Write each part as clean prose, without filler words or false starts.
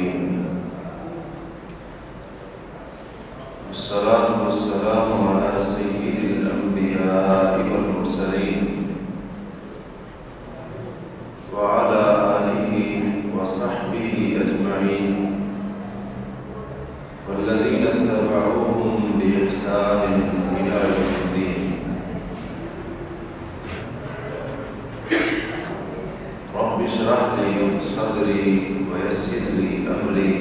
العالمين، والصلاة والسلام على سيد الأنبياء والمرسلين وعلى آله وصحبه أجمعين والذين اتبعوهم بإحسان إلى يوم الدين. رب اشرح لي صدري ويسر لي أمري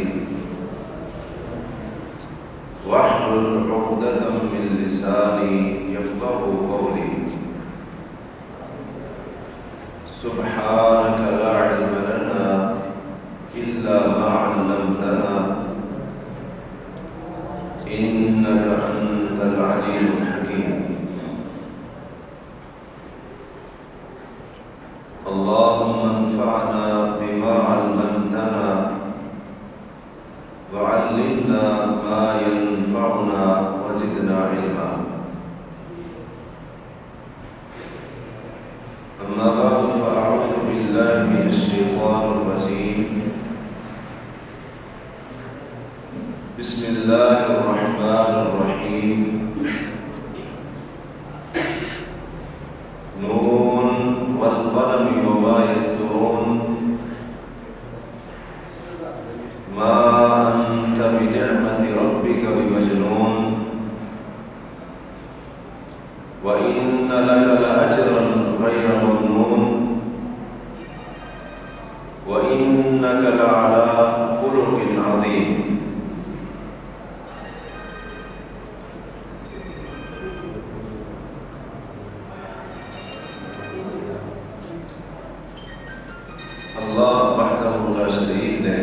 واحلل عقدة من لساني يفقهوا قولي. سبحانك لا علم لنا إلا ما علمتنا إنك أنت العليم الحكيم. اللهم انفعنا بما علمتنا وعلمنا ما ينفعنا وزدنا علما. أما بعد فأعوذ بالله من الشيطان الرجيم. بسم الله الرحمن الرحيم. نون والقلم وما يسطرون ما أنت بنعمة ربك بمجنون وإن لك لأجرا غير ممنون وإنك لعلى خلق عظيم. اللہ وحدہ لا شریک نے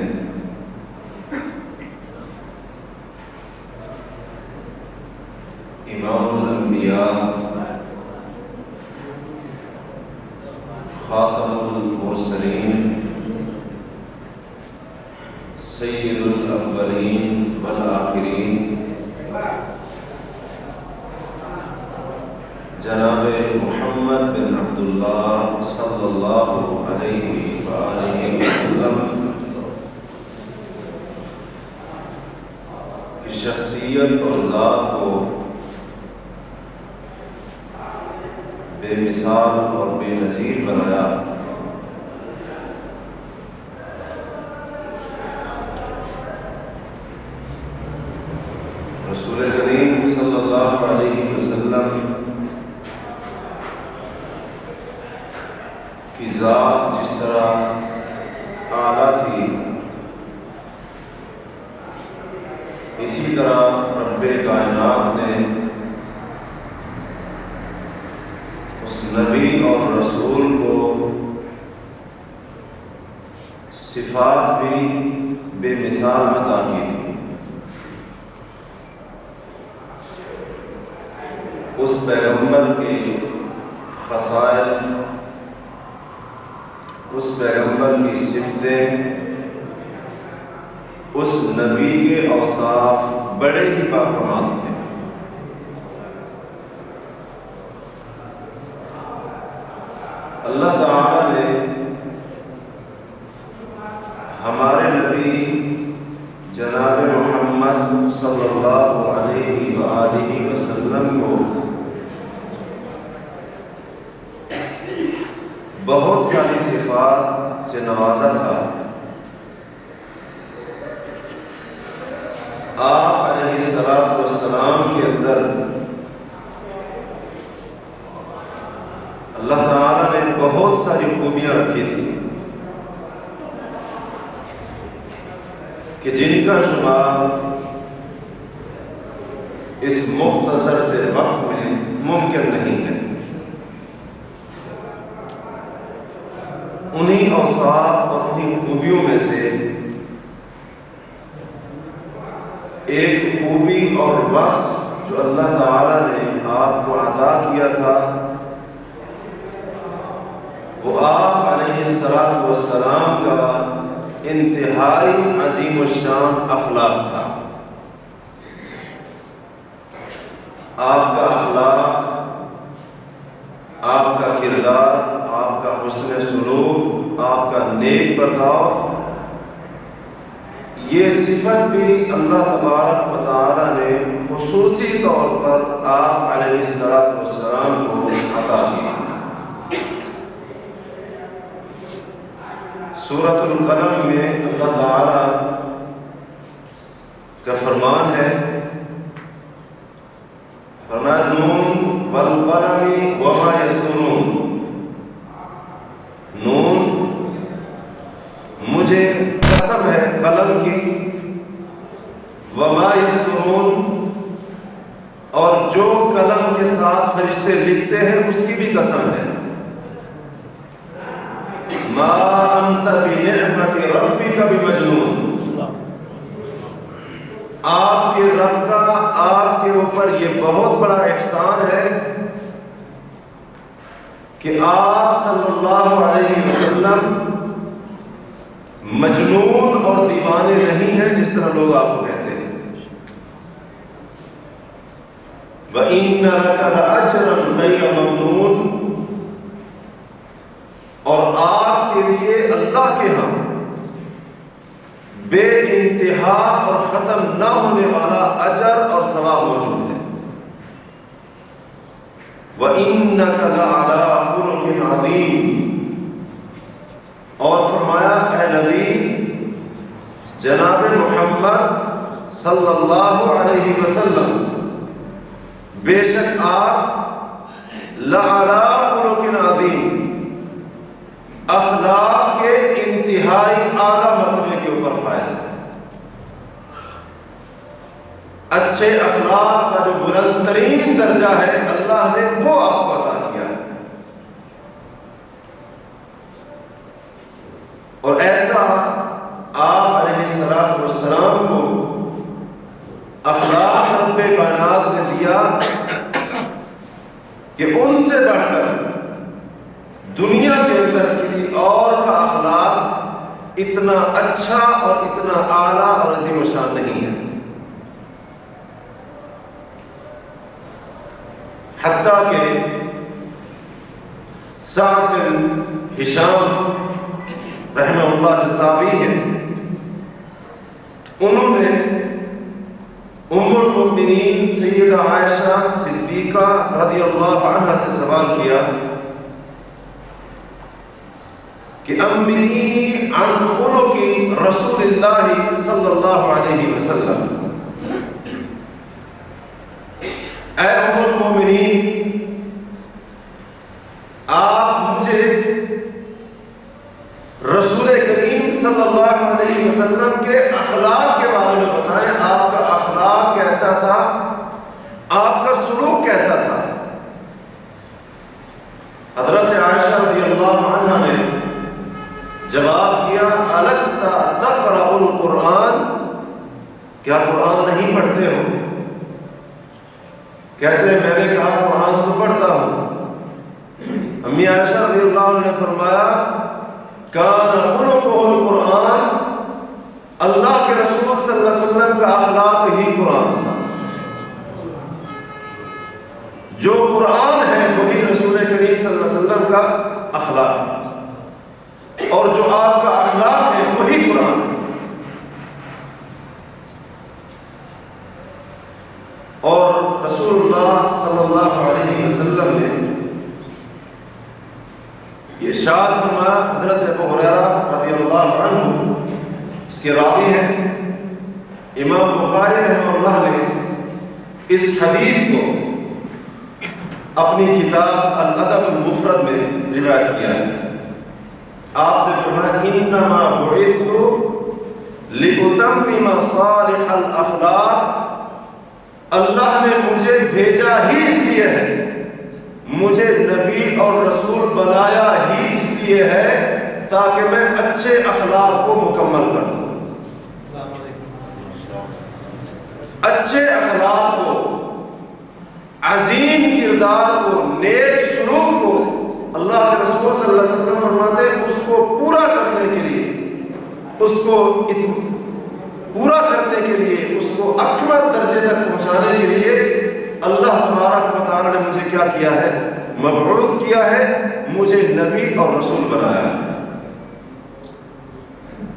امام الانبیاء خاتم المرسلین سید الاولین والآخرین جناب محمد بن عبداللہ صلی اللہ علیہ وآلہ وسلم کی شخصیت اور ذات کو بے مثال اور بے نظیر بنایا. رسول کریم صلی اللہ علیہ وسلم کی ذات جس طرح اعلیٰ تھی، اسی طرح رب کائنات نے اس نبی اور رسول کو صفات بھی بے مثال عطا کی تھی. اس پیغمبر کے خصائل، اس پیغمبر کی صفتیں، اس نبی کے اوصاف بڑے ہی باکمال تھے. اللہ تعالی نے ہمارے نبی جناب محمد صلی اللہ علیہ وآلہ وسلم کو بہت ساری صفات سے نوازا تھا. آپ علیہ الصلوۃ والسلام کے اندر اللہ تعالیٰ نے بہت ساری خوبیاں رکھی تھی کہ جن کا شمار اس مختصر سے وقت میں ممکن نہیں ہے. انہی اوصاف اور انہی خوبیوں میں سے ایک خوبی اور وصف جو اللہ تعالیٰ نے آپ کو عطا کیا تھا وہ آپ علیہ الصلوۃ والسلام کا انتہائی عظیم الشان اخلاق تھا. آپ کا اخلاق، آپ کا کردار، آپ کا حسن سلوک، آپ کا نیک برتاؤ، یہ صفت بھی اللہ تبارک و تعالی نے خصوصی طور پر آپ علیہ السلام کو عطا کی تھی۔ سورۃ القلم میں اللہ تعالی کا فرمان ہے، فرمایا نون والقلم وما یسطرون، نون مجھے قسم ہے قلم کی، وما یسطرون اور جو قلم کے ساتھ فرشتے لکھتے ہیں اس کی بھی قسم ہے، ما انت بنعمت ربک بمجنون، آپ کے رب کا آپ کے اوپر یہ بہت بڑا احسان ہے کہ آپ صلی اللہ علیہ وسلم مجنون اور دیوانے نہیں ہیں جس طرح لوگ آپ کو کہتے ہیں۔ وَإِنَّ لَكَ لَأَجْرًا غَيْرَ مَمْنُونٍ، اور آپ کے لیے اللہ کے ہاں بے انتہا اور ختم نہ ہونے والا اجر اور ثواب موجود ہے۔ وَإِنَّكَ لَعَلَىٰ خُلُقٍ عَظِيمٍ، اور فرمایا اے نبی جناب محمد صلی اللہ علیہ وسلم، بے شک آپ لَعَلَىٰ خُلُقٍ عَظِيمٍ، اخلاق کے انتہائی اعلیٰ مرتبے کے اوپر فائز ہے۔ اچھے اخلاق کا جو بلند ترین درجہ ہے اللہ نے وہ آپ کو عطا کیا ہے، اور ایسا آپ علیہ السلام کو اخلاق رب کائنات نے دیا کہ ان سے بڑھ کر دنیا کے اندر کسی اور کا اخلاق اتنا اچھا اور اتنا اعلیٰ اور عظیم و شان نہیں ہے۔ حتیٰ کہ سعد بن ہشام رحمہ اللہ جو تابعی ہے، انہوں نے ام المؤمنین سیدہ عائشہ صدیقہ رضی اللہ عنہا سے سوال کیا کہ انبئینی عن خلق رسول اللہ صلی اللہ علیہ وسلم، اے ام المؤمنین آپ مجھے رسول کریم صلی اللہ علیہ وسلم کے اخلاق کے بارے میں بتائیں، آپ کا اخلاق کیسا تھا، آپ کا سلوک کیسا تھا۔ حضرت عائشہ رضی اللہ عنہا نے جواب دیا الست تقرأ القرآن، کیا قرآن نہیں پڑھتے ہو؟ کہتے ہیں میں نے کہا قرآن تو پڑھتا ہوں۔ امی عائشہ رضی اللہ عنہ نے فرمایا کان خلقہ القرآن، اللہ کے رسول صلی اللہ علیہ وسلم کا اخلاق ہی قرآن تھا، جو قرآن ہے وہی رسول کریم صلی اللہ علیہ وسلم کا اخلاق ہے، اور جو آپ کا اخلاق ہے وہی قرآن ہے۔ اور رسول اللہ صلی اللہ علیہ وسلم نے یہ ارشاد فرمایا، حضرت ابو ہریرہ رضی اللہ عنہ اس کے راوی ہیں، امام بخاری رحمہ اللہ نے اس حدیث کو اپنی کتاب الادب المفرد میں روایت کیا ہے۔ آپ نے فرمایا انما بعثت لاتمم صالح الاخلاق، اللہ نے مجھے بھیجا ہی اس لیے ہے، مجھے نبی اور رسول بنایا ہی اس لیے ہے تاکہ میں اچھے اخلاق کو مکمل کر دوں۔ اچھے اخلاق کو، عظیم کردار کو، نیک سلوک کو اللہ کے رسول صلی اللہ علیہ وسلم فرماتے اس کو پورا کرنے کے لیے، اس کو پورا کرنے کے لیے، اس کو اکمل درجے تک پہنچانے کے لیے اللہ تبارک و تعالی نے مجھے کیا کیا ہے؟ مبعوث کیا ہے، مجھے نبی اور رسول بنایا ہے۔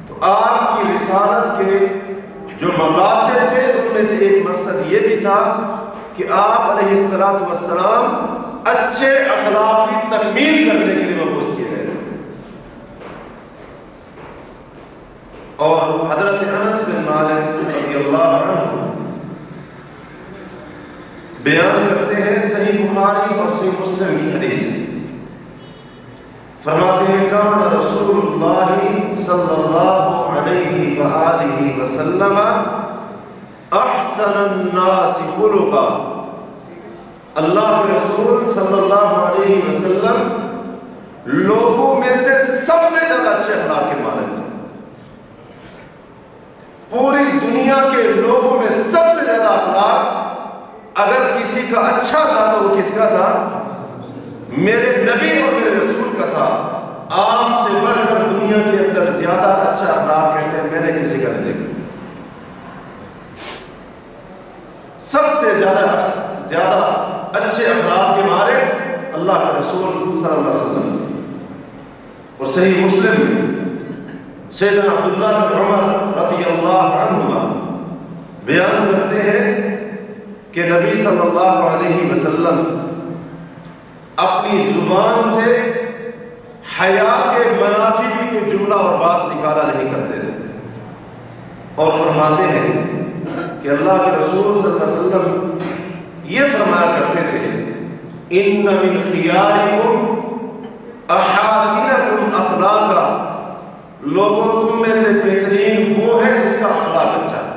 تو آپ کی رسالت کے جو مقاصد تھے ان میں سے ایک مقصد یہ بھی تھا کہ آپ علیہ السلام اچھے اخلاق کی تکمیل کرنے کے لیے مبعوث کیے گئے تھے. اور حضرت انس بن مالک رضی اللہ عنہ بیان کرتے ہیں صحیح بخاری اور صحیح مسلم کی حدیث ہے. فرماتے ہیں کان رسول اللہ صلی اللہ علیہ وآلہ وسلم احسن الناس خلقا. اللہ کے رسول صلی اللہ علیہ وسلم لوگوں میں سے سب سے زیادہ اچھے اخلاق کے مالک تھے. پوری دنیا کے لوگوں میں سب سے زیادہ اخلاق اگر کسی کا اچھا تھا تو وہ کس کا تھا؟ میرے نبی اور میرے رسول کا تھا. آپ سے بڑھ کر دنیا کے اندر زیادہ اچھا اخلاق کہتے ہیں میں نے کسی کا نہیں دیکھا. سب سے زیادہ اچھے اخلاق کے مالک اللہ کے رسول صلی اللہ علیہ وسلم تھے. اور صحیح مسلم میں سیدنا عبداللہ بن عمر رضی اللہ عنہما بیان کرتے ہیں کہ نبی صلی اللہ علیہ وسلم اپنی زبان سے حیا کے منافی بھی کوئی جملہ اور بات نکالا نہیں کرتے تھے. اور فرماتے ہیں کہ اللہ کے رسول صلی اللہ علیہ وسلم یہ فرمایا کرتے تھے ان من خیارکم احاسنکم اخلاقا. لوگوں تم میں سے بہترین وہ ہے جس کا اخلاق اچھا ہے.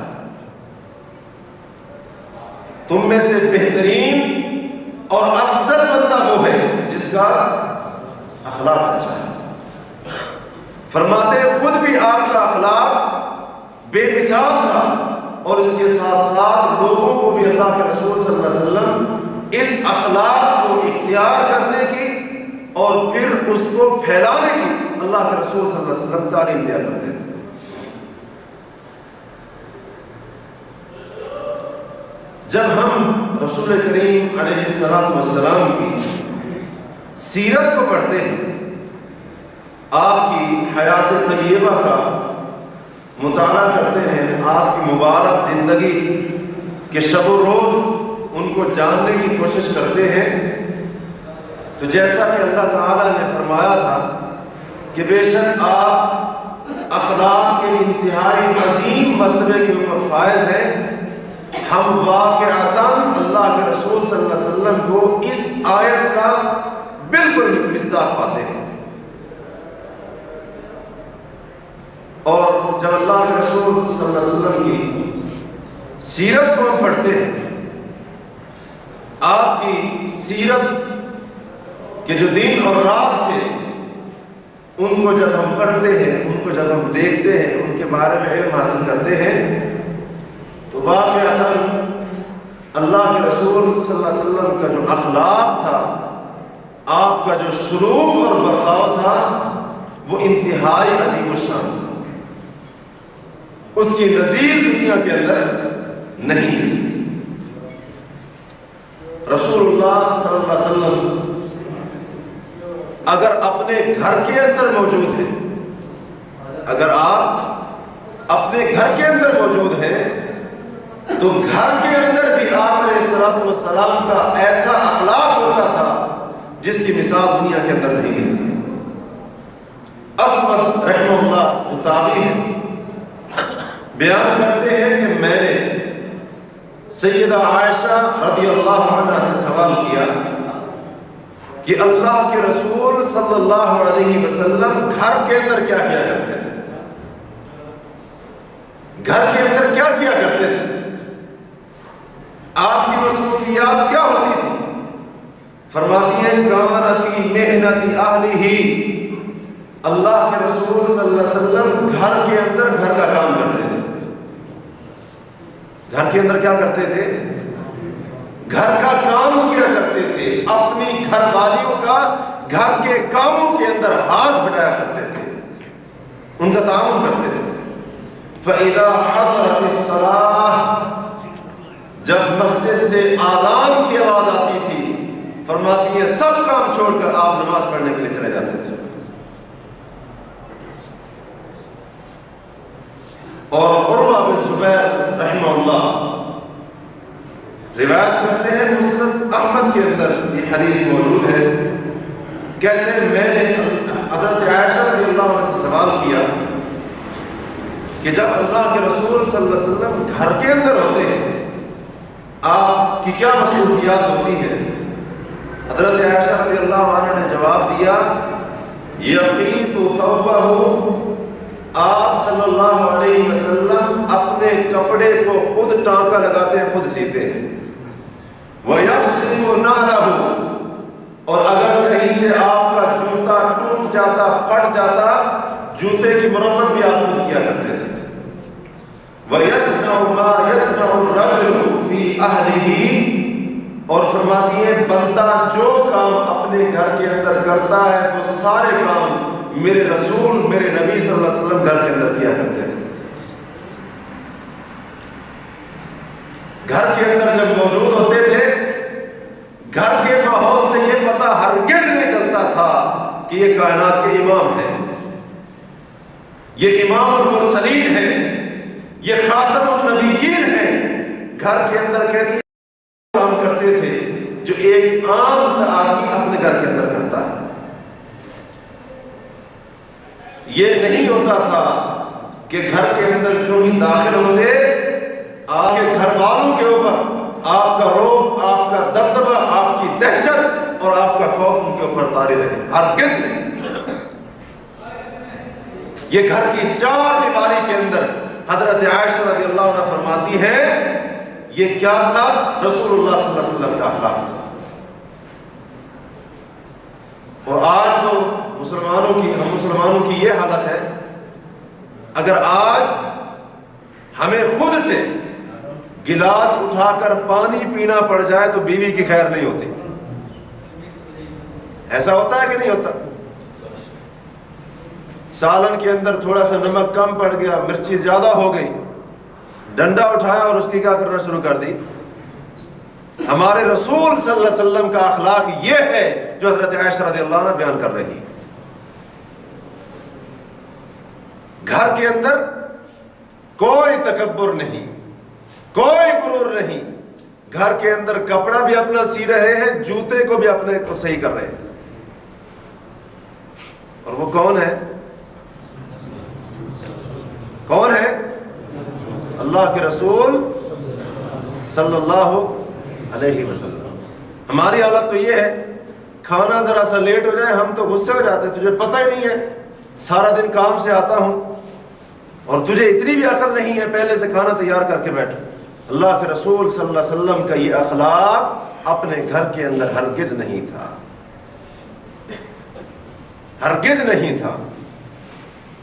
تم میں سے بہترین اور افضل بندہ وہ ہے جس کا اخلاق اچھا ہے. فرماتے ہیں خود بھی آپ کا اخلاق بے مثال تھا اور اس کے ساتھ ساتھ لوگوں کو بھی اللہ کے رسول صلی اللہ علیہ وسلم اس اخلاق کو اختیار کرنے کی اور پھر اس کو پھیلانے کی اللہ کے رسول صلی اللہ علیہ وسلم تعلیم دیا کرتے تھے. جب ہم رسول کریم علیہ السلام کی سیرت کو پڑھتے ہیں، آپ کی حیات طیبہ کا مطالعہ کرتے ہیں، آپ کی مبارک زندگی کے شب و روز ان کو جاننے کی کوشش کرتے ہیں، تو جیسا کہ اللہ تعالیٰ نے فرمایا تھا کہ بے شک آپ اخلاق کے انتہائی عظیم مرتبے کے اوپر فائز ہیں، ہم واقعتاً اللہ کے رسول صلی اللہ علیہ وسلم کو اس آیت کا بالکل مصداق پاتے ہیں. اور جب اللہ کے رسول صلی اللہ علیہ وسلم کی سیرت کو ہم پڑھتے ہیں، آپ کی سیرت کے جو دن اور رات تھے ان کو جب ہم پڑھتے ہیں، ان کو جب ہم دیکھتے ہیں، ان کے بارے میں علم حاصل کرتے ہیں، تو واقعتاً اللہ کے رسول صلی اللہ علیہ وسلم کا جو اخلاق تھا، آپ کا جو سلوک اور برتاؤ تھا، وہ انتہائی عظیم الشان تھا. اس کی نظیر دنیا کے اندر نہیں ملتی. رسول اللہ صلی اللہ علیہ وسلم اگر اپنے گھر کے اندر موجود ہیں، اگر آپ اپنے گھر کے اندر موجود ہیں تو گھر کے اندر بھی آپ علیہ السلام کا ایسا اخلاق ہوتا تھا جس کی مثال دنیا کے اندر نہیں ملتی. اسود رحمہ اللہ جو تابعی ہیں بیان کرتے ہیں کہ میں نے سیدہ عائشہ رضی اللہ عنہا سے سوال کیا کہ اللہ کے رسول صلی اللہ علیہ وسلم گھر کے اندر کیا کیا کرتے تھے؟ گھر کے اندر کیا کیا کرتے تھے؟ آپ کی مصروفیات کیا ہوتی تھی؟ فرماتی ہیں کان فی محنت اہلہ. اللہ کے رسول صلی اللہ علیہ وسلم گھر کے اندر گھر کا کام کرتے تھے. گھر کے اندر کیا کرتے تھے؟ گھر کا کام کیا کرتے تھے. اپنی گھر والیوں کا گھر کے کاموں کے اندر ہاتھ بٹایا کرتے تھے، ان کا تعاون کرتے تھے. فَإِذَا حَضَرَتِ الصَّلَاةُ، جب مسجد سے آذان کی آواز آتی تھی، فرماتی ہے سب کام چھوڑ کر آپ نماز پڑھنے کے لیے چلے جاتے تھے. اور عروہ بن زبیر رحمہ اللہ روایت کرتے ہیں، مسند احمد کے اندر یہ حدیث موجود ہے، کہتے ہیں میں نے حضرت عائشہ رضی اللہ عنہ سے سوال کیا کہ جب اللہ کے رسول صلی اللہ علیہ وسلم گھر کے اندر ہوتے ہیں آپ کی کیا مصروفیات ہوتی ہیں؟ حضرت عائشہ رضی اللہ عنہ نے جواب دیا، یقیت ثوبہ، آپ صلی اللہ علیہ وسلم اپنے کپڑے کو خود ٹانکا لگاتے ہیں، خود سیتے ہیں، وَيَغْسِلُ نَعْلَهُ، اور اگر کہیں سے آپ کا جوتا ٹوٹ جاتا پھٹ جاتا جوتے کی مرمت بھی آپ خود کیا کرتے تھے، وَيَصْنَعُ مَا يَصْنَعُ الرَّجُلُ فِي أَهْلِهِ، اور فرماتی ہے بندہ جو کام اپنے گھر کے اندر کرتا ہے وہ سارے کام میرے رسول میرے نبی صلی اللہ علیہ وسلم گھر کے اندر کیا کرتے تھے۔ گھر کے اندر جب موجود ہوتے تھے، گھر کے ماحول سے یہ پتہ ہرگز نہیں چلتا تھا کہ یہ کائنات کے امام ہیں، یہ امام المرسلین ہیں، یہ خاتم النبیین ہیں۔ گھر کے اندر کہتی ہے کام کرتے تھے جو ایک عام سا آدمی اپنے گھر کے اندر کرتا ہے۔ یہ نہیں ہوتا تھا کہ گھر کے اندر جو ہی داخل ہوتے آپ کے گھر والوں کے اوپر آپ کا رعب، آپ کا دبدبہ، آپ کی دہشت اور آپ کا خوف ان کے اوپر طاری رہے، ہرگز نہیں۔ یہ گھر کی چار دیواری کے اندر حضرت عائشہ رضی اللہ عنہ فرماتی ہے یہ کیا تھا؟ رسول اللہ صلی اللہ علیہ وسلم کا اخلاق تھا۔ اور آج تو ہم مسلمانوں کی یہ حالت ہے، اگر آج ہمیں خود سے گلاس اٹھا کر پانی پینا پڑ جائے تو بیوی کی خیر نہیں ہوتی۔ ایسا ہوتا ہے کہ نہیں ہوتا؟ سالن کے اندر تھوڑا سا نمک کم پڑ گیا، مرچی زیادہ ہو گئی، ڈنڈا اٹھایا اور اس کی کیا کرنا شروع کر دی۔ ہمارے رسول صلی اللہ علیہ وسلم کا اخلاق یہ ہے جو حضرت عائشہ رضی اللہ عنہ بیان کر رہی۔ گھر کے اندر کوئی تکبر نہیں، کوئی غرور نہیں، گھر کے اندر کپڑا بھی اپنا سی رہے ہیں، جوتے کو بھی اپنے کو صحیح کر رہے ہیں۔ اور وہ کون ہے؟ کون ہے؟ اللہ کے رسول صلی اللہ علیہ وسلم۔ ہماری حالت تو یہ ہے، کھانا ذرا سا لیٹ ہو جائے ہم تو غصے ہو جاتے، تجھے پتہ ہی نہیں ہے، سارا دن کام سے آتا ہوں اور تجھے اتنی بھی عقل نہیں ہے پہلے سے کھانا تیار کر کے بیٹھو۔ اللہ کے رسول صلی اللہ علیہ وسلم کا یہ اخلاق اپنے گھر کے اندر ہرگز نہیں تھا، ہرگز نہیں تھا۔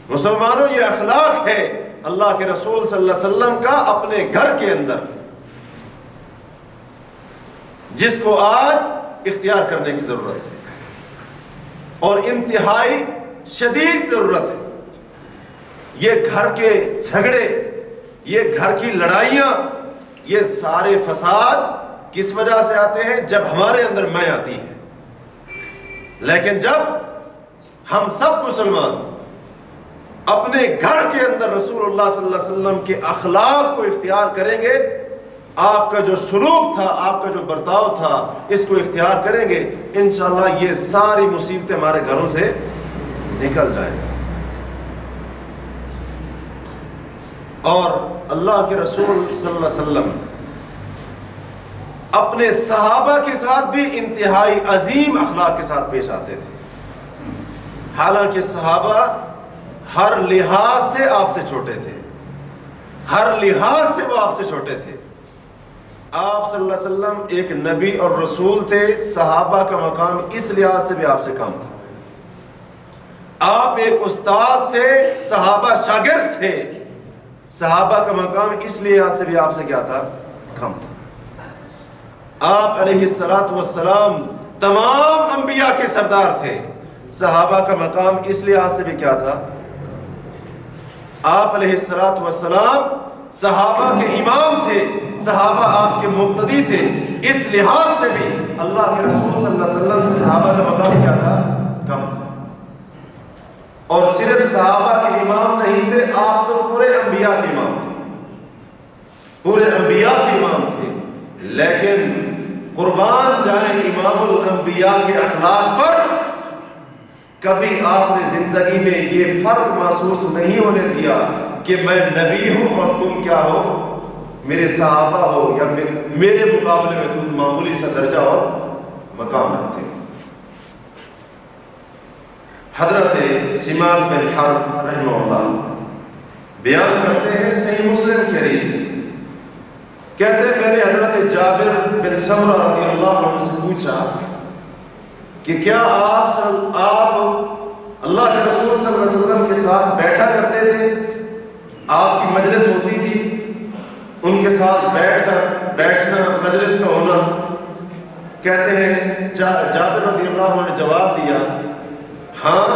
مسلمانوں یہ اخلاق ہے اللہ کے رسول صلی اللہ علیہ وسلم کا اپنے گھر کے اندر، جس کو آج اختیار کرنے کی ضرورت ہے اور انتہائی شدید ضرورت ہے۔ یہ گھر کے جھگڑے، یہ گھر کی لڑائیاں، یہ سارے فساد کس وجہ سے آتے ہیں؟ جب ہمارے اندر میں آتی ہے۔ لیکن جب ہم سب مسلمان اپنے گھر کے اندر رسول اللہ صلی اللہ علیہ وسلم کے اخلاق کو اختیار کریں گے، آپ کا جو سلوک تھا، آپ کا جو برتاؤ تھا، اس کو اختیار کریں گے، انشاءاللہ یہ ساری مصیبتیں ہمارے گھروں سے نکل جائیں گی۔ اور اللہ کے رسول صلی اللہ علیہ وسلم اپنے صحابہ کے ساتھ بھی انتہائی عظیم اخلاق کے ساتھ پیش آتے تھے۔ حالانکہ صحابہ ہر لحاظ سے آپ سے چھوٹے تھے، ہر لحاظ سے وہ آپ سے چھوٹے تھے۔ آپ صلی اللہ علیہ وسلم ایک نبی اور رسول تھے، صحابہ کا مقام اس لحاظ سے بھی آپ سے کم تھا۔ آپ ایک استاد تھے، صحابہ شاگرد تھے، صحابہ کا مقام اس لحاظ سے بھی آپ سے کیا تھا؟ کم تھا۔ آپ علیہ الصلوۃ والسلام تمام انبیاء کے سردار تھے، صحابہ کا مقام اس لحاظ سے بھی کیا تھا؟ آپ علیہ الصلوۃ والسلام صحابہ کے امام تھے، صحابہ آپ کے مقتدی تھے، اس لحاظ سے بھی اللہ کے رسول صلی اللہ علیہ وسلم سے صحابہ کا مقام کیا تھا؟ کم تھا۔ اور صرف صحابہ کے امام نہیں تھے، آپ تو پورے انبیاء کے امام پورے انبیاء کے امام تھے، لیکن قربان جائیں امام الانبیاء کے اخلاق پر، کبھی آپ نے زندگی میں یہ فرق محسوس نہیں ہونے دیا کہ میں نبی ہوں اور تم کیا ہو، میرے صحابہ ہو، یا میرے مقابلے میں تم معمولی سا درجہ اور مقام رکھتے ہو۔ حضرت سماک بن حرب رحمہ اللہ بیان کرتے ہیں صحیح مسلم کی حدیث ہے، کہتے ہیں میں نے حضرت جابر بن سمرہ رضی اللہ عنہ سے پوچھا کہ کیا آپ اللہ کے رسول صلی اللہ علیہ وسلم کے ساتھ بیٹھا کرتے تھے؟ آپ کی مجلس ہوتی تھی، ان کے ساتھ بیٹھنا مجلس کا ہونا؟ کہتے ہیں جابر رضی اللہ عنہ نے جواب دیا، ہاں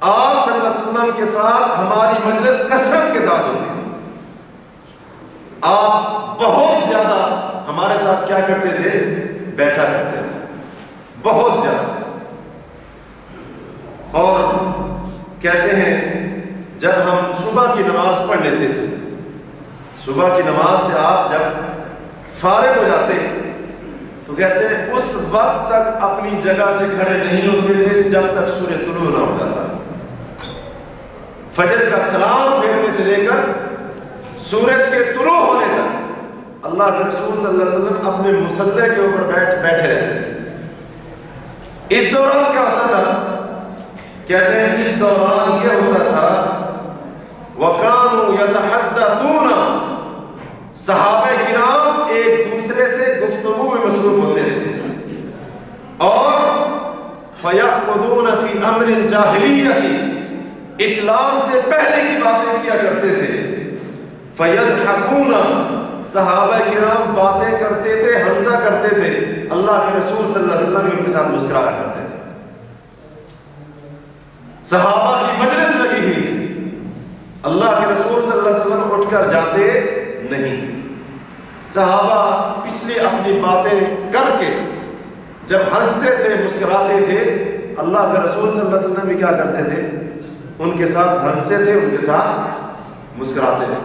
آپ صلی اللہ علیہ وسلم کے ساتھ ہماری مجلس کثرت کے ساتھ ہوتی تھی، آپ بہت زیادہ ہمارے ساتھ کیا کرتے تھے؟ بیٹھا کرتے تھے، بہت زیادہ۔ اور کہتے ہیں جب ہم صبح کی نماز پڑھ لیتے تھے، صبح کی نماز سے آپ جب فارغ ہو جاتے تو کہتے ہیں اس وقت تک اپنی جگہ سے کھڑے نہیں ہوتے تھے جب تک سورج طلوع نہ ہو جاتا۔ فجر کا سلام پھیرنے سے لے کر سورج کے طلوع ہونے تک اللہ کے رسول صلی اللہ علیہ وسلم اپنے مصلی کے اوپر بیٹھے رہتے تھے۔ اس دوران کیا ہوتا تھا؟ کہتے ہیں اس دوران یہ ہوتا تھا وَكَانُوا يَتَحَدَّثُونَ، صحابہ کرام ایک دوسرے سے گفتگو میں مصروف ہوتے تھے، اور فَيَأْخُذُونَ فِي أَمْرِ الْجَاهِلِيَّةِ، اسلام سے پہلے کی باتیں کیا کرتے تھے، فَيَضْحَكُونَ، صحابہ کرام باتیں کرتے تھے، ہنسا کرتے تھے، اللہ کے رسول صلی اللہ علیہ وسلم ان کے ساتھ مسکرایا کرتے تھے۔ صحابہ کی مجلس لگی ہوئی ہے، اللہ کے رسول صلی اللہ علیہ وسلم اٹھ کر جاتے نہیں تھے۔ صحابہ پچھلی اپنی باتیں کر کے جب ہنستے تھے، مسکراتے تھے، اللہ کے رسول صلی اللہ علیہ وسلم بھی کیا کرتے تھے؟ ان کے ساتھ ہنستے تھے، ان کے ساتھ مسکراتے تھے۔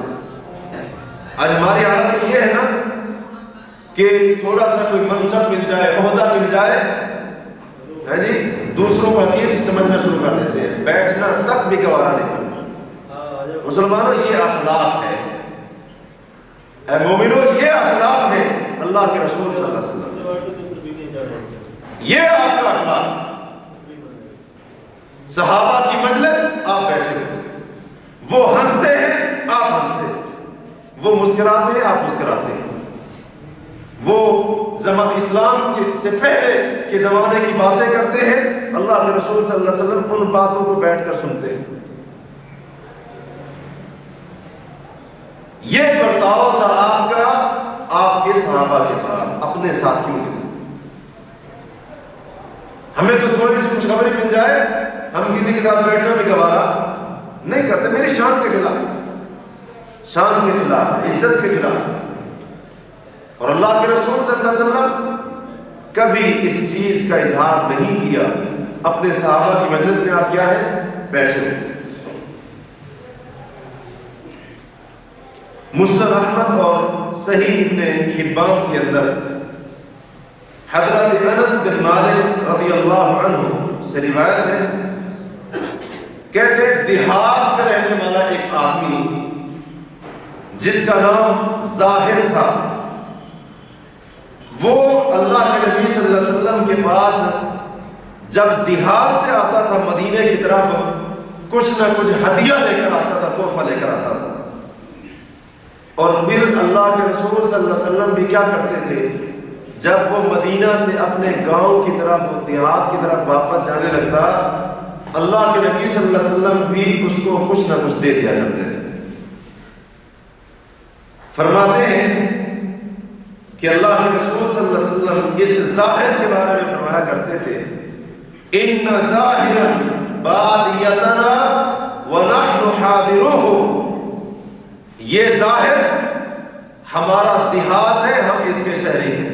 آج ہماری حالت تو یہ ہے نا کہ تھوڑا سا کوئی منصب مل جائے، عہدہ مل جائے، ہے جی، دوسروں کو حقیر سمجھنا شروع کر دیتے ہیں، بیٹھنا تک بھی گوارا نہیں کرتے۔ مسلمانوں یہ اخلاق ہے، اے مومنوں یہ اخلاق ہے اللہ کے رسول صلی اللہ علیہ وسلم، یہ آپ کا اخلاق ہے۔ صحابہ کی مجلس آپ بیٹھے ہوئے، وہ ہنستے ہیں آپ ہنستے ہیں، وہ مسکراتے ہیں آپ مسکراتے ہیں، وہ اسلام سے پہلے کے زمانے کی باتیں کرتے ہیں، اللہ کے رسول صلی اللہ علیہ وسلم ان باتوں کو بیٹھ کر سنتے ہیں۔ یہ برتاؤ تھا آپ کا آپ کے صحابہ کے ساتھ، اپنے ساتھیوں کے ساتھ۔ ہمیں تو تھوڑی سی خوشخبری مل جائے ہم کسی کے ساتھ بیٹھنا بھی گوارا نہیں کرتے، میری شان کے خلاف ہے، شان کے خلاف ہے، عزت کے خلاف ہے۔ اور اللہ کے رسول صلی اللہ علیہ وسلم کبھی اس چیز کا اظہار نہیں کیا۔ اپنے صحابہ کی مجلس میں آپ کیا ہے؟ بیٹھے ہوئے۔ مسند احمد اور صحیح ابن حبان کے اندر حضرت انس بن مالک رضی اللہ عنہ سے روایت ہے، کہتے ہیں دیہات کا رہنے والا ایک آدمی جس کا نام ظاہر تھا، وہ اللہ کے نبی صلی اللہ علیہ وسلم کے پاس جب دیہات سے آتا تھا مدینے کی طرف، کچھ نہ کچھ ہدیہ لے کر آتا تھا، تحفہ لے کر آتا تھا۔ اور پھر اللہ کے رسول صلی اللہ علیہ وسلم بھی کیا کرتے تھے، جب وہ مدینہ سے اپنے گاؤں کی طرف، دیہات کی طرف واپس جانے لگتا، اللہ کے نبی صلی اللہ علیہ وسلم بھی اس کو کچھ نہ کچھ دے دیا کرتے تھے۔ فرماتے ہیں کہ اللہ کے رسول صلی اللہ علیہ وسلم اس ظاہر کے بارے میں فرمایا کرتے تھے، ان ظاہرا بادیتنا ونحن حاضروہ، یہ ظاہر ہمارا دیہات ہے، ہم اس کے شہری ہیں۔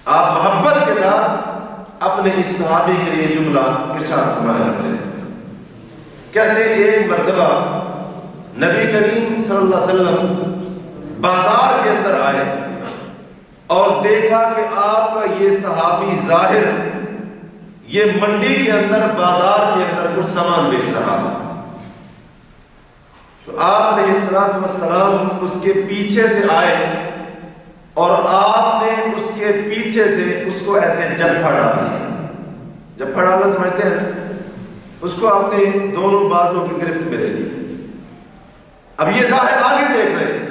آپ محبت کے ساتھ اپنے اس صحابی کے لیے جملہ ارشاد فرمایا کرتے تھے۔ کہتے ایک مرتبہ نبی کریم صلی اللہ علیہ وسلم بازار کے اندر آئے اور دیکھا کہ آپ کا یہ صحابی ظاہر یہ منڈی کے اندر بازار کے اندر کچھ سامان بیچ رہا تھا، تو آپ علیہ السلام اس کے پیچھے سے آئے اور آپ نے اس کے پیچھے سے اس کو ایسے جھپا ڈالا۔ جھپا ڈالنا سمجھتے ہیں؟ اس کو اپنے دونوں بازوں کی گرفت میں لے لی۔ اب یہ ظاہر آگے دیکھ رہے ہیں،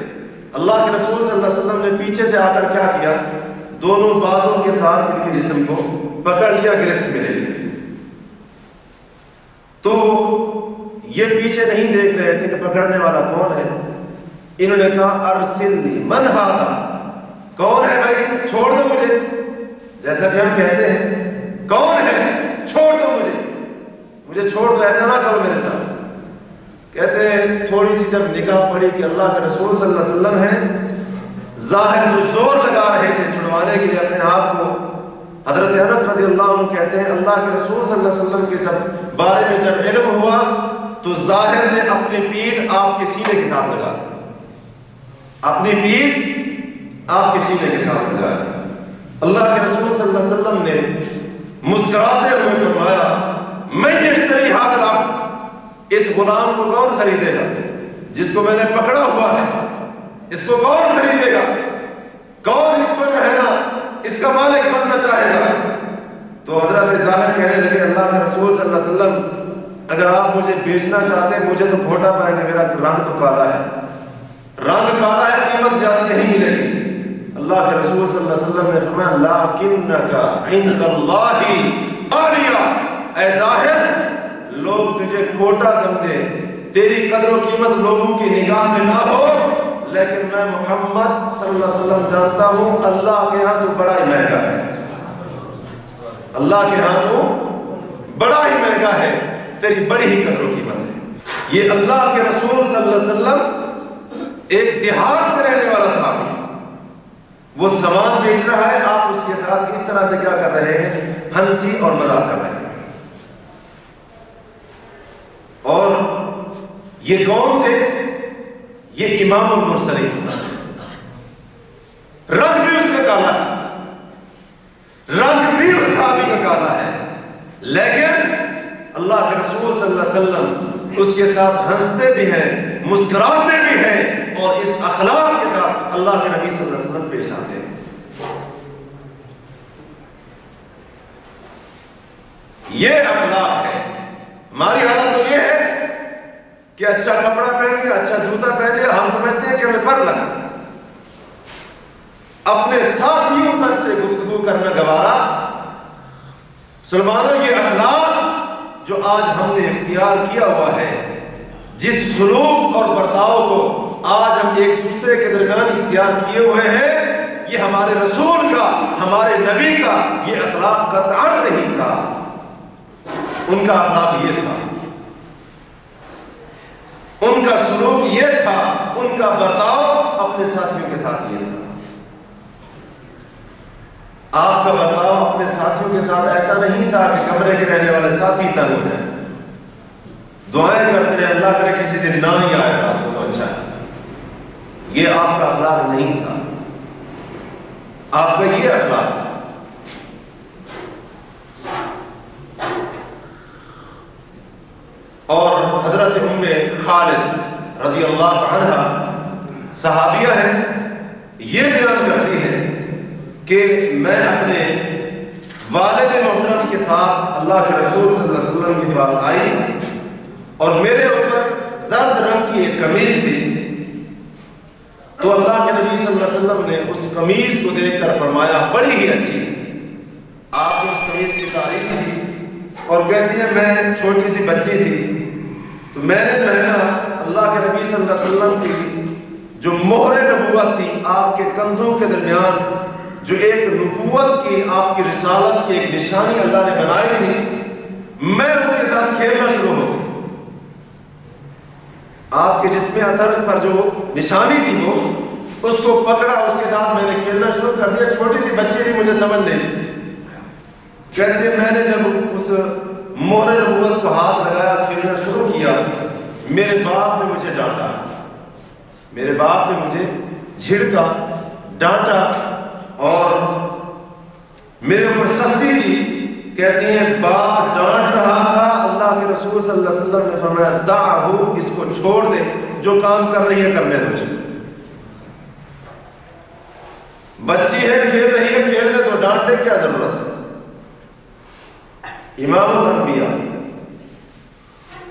اللہ کے رسول صلی اللہ علیہ وسلم نے پیچھے سے آ کر کیا کیا؟ دونوں بازوں کے ساتھ ان کے جسم کو پکڑ لیا، گرفت میں لے لیا۔ تو یہ پیچھے نہیں دیکھ رہے تھے کہ پکڑنے والا کون ہے، انہوں نے کہا ارسلنی من ھذا، کون ہے بھائی، چھوڑ دو مجھے، جیسا کہ ہم کہتے ہیں کون ہے، چھوڑ دو مجھے چھوڑ دو، ایسا نہ کرو میرے ساتھ۔ کہتے ہیں تھوڑی سی جب نگاہ پڑی کہ اللہ کے رسول صلی اللہ علیہ وسلم ہیں، ظاہر جو زور لگا رہے تھے چھڑوانے کے لیے اپنے آپ کو، حضرت انس رضی اللہ عنہ کہتے ہیں اللہ کے رسول صلی اللہ علیہ وسلم کے جب بارے میں جب علم ہوا تو ظاہر نے اپنی پیٹھ آپ کے سینے کے ساتھ لگا دی، اپنی پیٹھ آپ کے سینے کے ساتھ لگا دی۔ اللہ کے رسول صلی اللہ علیہ وسلم نے مسکراتے ہوئے فرمایا میں یشتری ھذا العبد، اس غلام کو کون خریدے گا جس کو میں نے پکڑا ہوا ہے، اس کو کون خریدے گا، کون اس کو جو ہے نا اس کا مالک بننا چاہے گا؟ تو حضرت ظاہر کہنے لگے اللہ کے رسول صلی اللہ علیہ وسلم اگر آپ مجھے بیچنا چاہتے ہیں مجھے تو کھوٹا پائیں گے، میرا رنگ تو کالا ہے، رنگ کالا ہے، قیمت زیادہ نہیں ملے گی۔ اللہ کے رسول صلی اللہ علیہ وسلم نے فرمایا لکنک عند اللہ عالیہ، اے ظاہر لوگ تجھے کھوٹا سمجھے، تیری قدر و قیمت لوگوں کی نگاہ میں نہ ہو، لیکن میں محمد صلی اللہ علیہ وسلم جانتا ہوں اللہ کے ہاں تو بڑا ہی مہنگا ہے، اللہ کے ہاں تو بڑا ہی مہنگا ہے، تیری بڑی ہی قدر و قیمت ہے۔ یہ اللہ کے رسول صلی اللہ علیہ وسلم ایک دیہات کے رہنے والا صحابی، وہ سامان بیچ رہا ہے، آپ اس کے ساتھ اس طرح سے کیا کر رہے ہیں، ہنسی اور مذاق کر رہے ہیں۔ اور یہ کون تھے؟ یہ امام المرسلین، رنگ بھی اس کا کالا ہے، رنگ بھی اس صحابی کا کالا ہے، لیکن اللہ کے رسول صلی اللہ علیہ وسلم اس کے ساتھ ہنستے بھی ہیں، مسکراتے بھی ہیں، اور اس اخلاق کے ساتھ اللہ کے نبی صلی اللہ علیہ وسلم پیش آتے ہیں۔ یہ اخلاق ہے۔ ہماری حالت تو یہ ہے کہ اچھا کپڑا پہن لیا، اچھا جوتا پہن لیا، ہم سمجھتے ہیں کہ ہمیں پر لگ، اپنے ساتھیوں تک سے گفتگو کرنا گوارا۔ مسلمانوں یہ اخلاق جو آج ہم نے اختیار کیا ہوا ہے، جس سلوک اور برتاؤ کو آج ہم ایک دوسرے کے درمیان اختیار کیے ہوئے ہیں، یہ ہمارے رسول کا، ہمارے نبی کا یہ اخلاق قطعاً نہیں تھا۔ ان کا اخلاق یہ تھا، ان کا سلوک یہ تھا، ان کا برتاؤ اپنے ساتھیوں کے ساتھ یہ تھا۔ آپ کا برتاؤ اپنے ساتھیوں کے ساتھ ایسا نہیں تھا کہ کمرے کے رہنے والے ساتھی تنگ ہو جائیں، دعائیں کرتے رہے اللہ کرے کسی دن نہ ہی آئے رات کو تو اچھا ہے۔ یہ آپ کا اخلاق نہیں تھا، آپ کا یہ اخلاق تھا۔ اور حضرت ام خالد رضی اللہ عنہ صحابیہ ہیں، یہ بیان کرتی ہیں کہ میں اپنے والد محترم کے ساتھ اللہ کے رسول صلی اللہ علیہ وسلم کے پاس آئی اور میرے اوپر زرد رنگ کی ایک قمیض تھی، تو اللہ کے نبی صلی اللہ علیہ وسلم نے اس قمیض کو دیکھ کر فرمایا بڑی ہی اچھی۔ آپ نے اس قمیض کی تعریف کی اور کہتی ہے میں چھوٹی سی بچی تھی تو میں نے جو ہے نا اللہ کے نبی صلی اللہ علیہ وسلم کی جو مہر نبوت تھی، آپ کے کندھوں کے درمیان جو ایک نبوت کی، آپ کی رسالت کی ایک نشانی اللہ نے بنائی تھی، میں اس کے ساتھ کھیلنا شروع ہو گئی۔ آپ کے جسم اثر پر جو نشانی تھی وہ اس کو پکڑا، اس کے ساتھ میں نے کھیلنا شروع کر دیا۔ چھوٹی سی بچی تھی، مجھے سمجھ نہیں تھی۔ کہتے ہیں میں نے جب اس مہر نبوت کو ہاتھ لگایا، کھیلنا شروع کیا، میرے باپ نے مجھے ڈانٹا، میرے باپ نے مجھے جھڑکا، ڈانٹا اور میرے اوپر سختی کی. کہتی ہیں باپ ڈانٹ رہا تھا، اللہ کے رسول صلی اللہ علیہ وسلم نے فرمایا دعہو، اس کو چھوڑ دے، جو کام کر رہی ہے کرنے دو. اس کو بچی ہے، کھیل رہی ہے، کھیلنے دو، ڈانٹنے کی کیا ضرورت ہے. امام الانبیاء،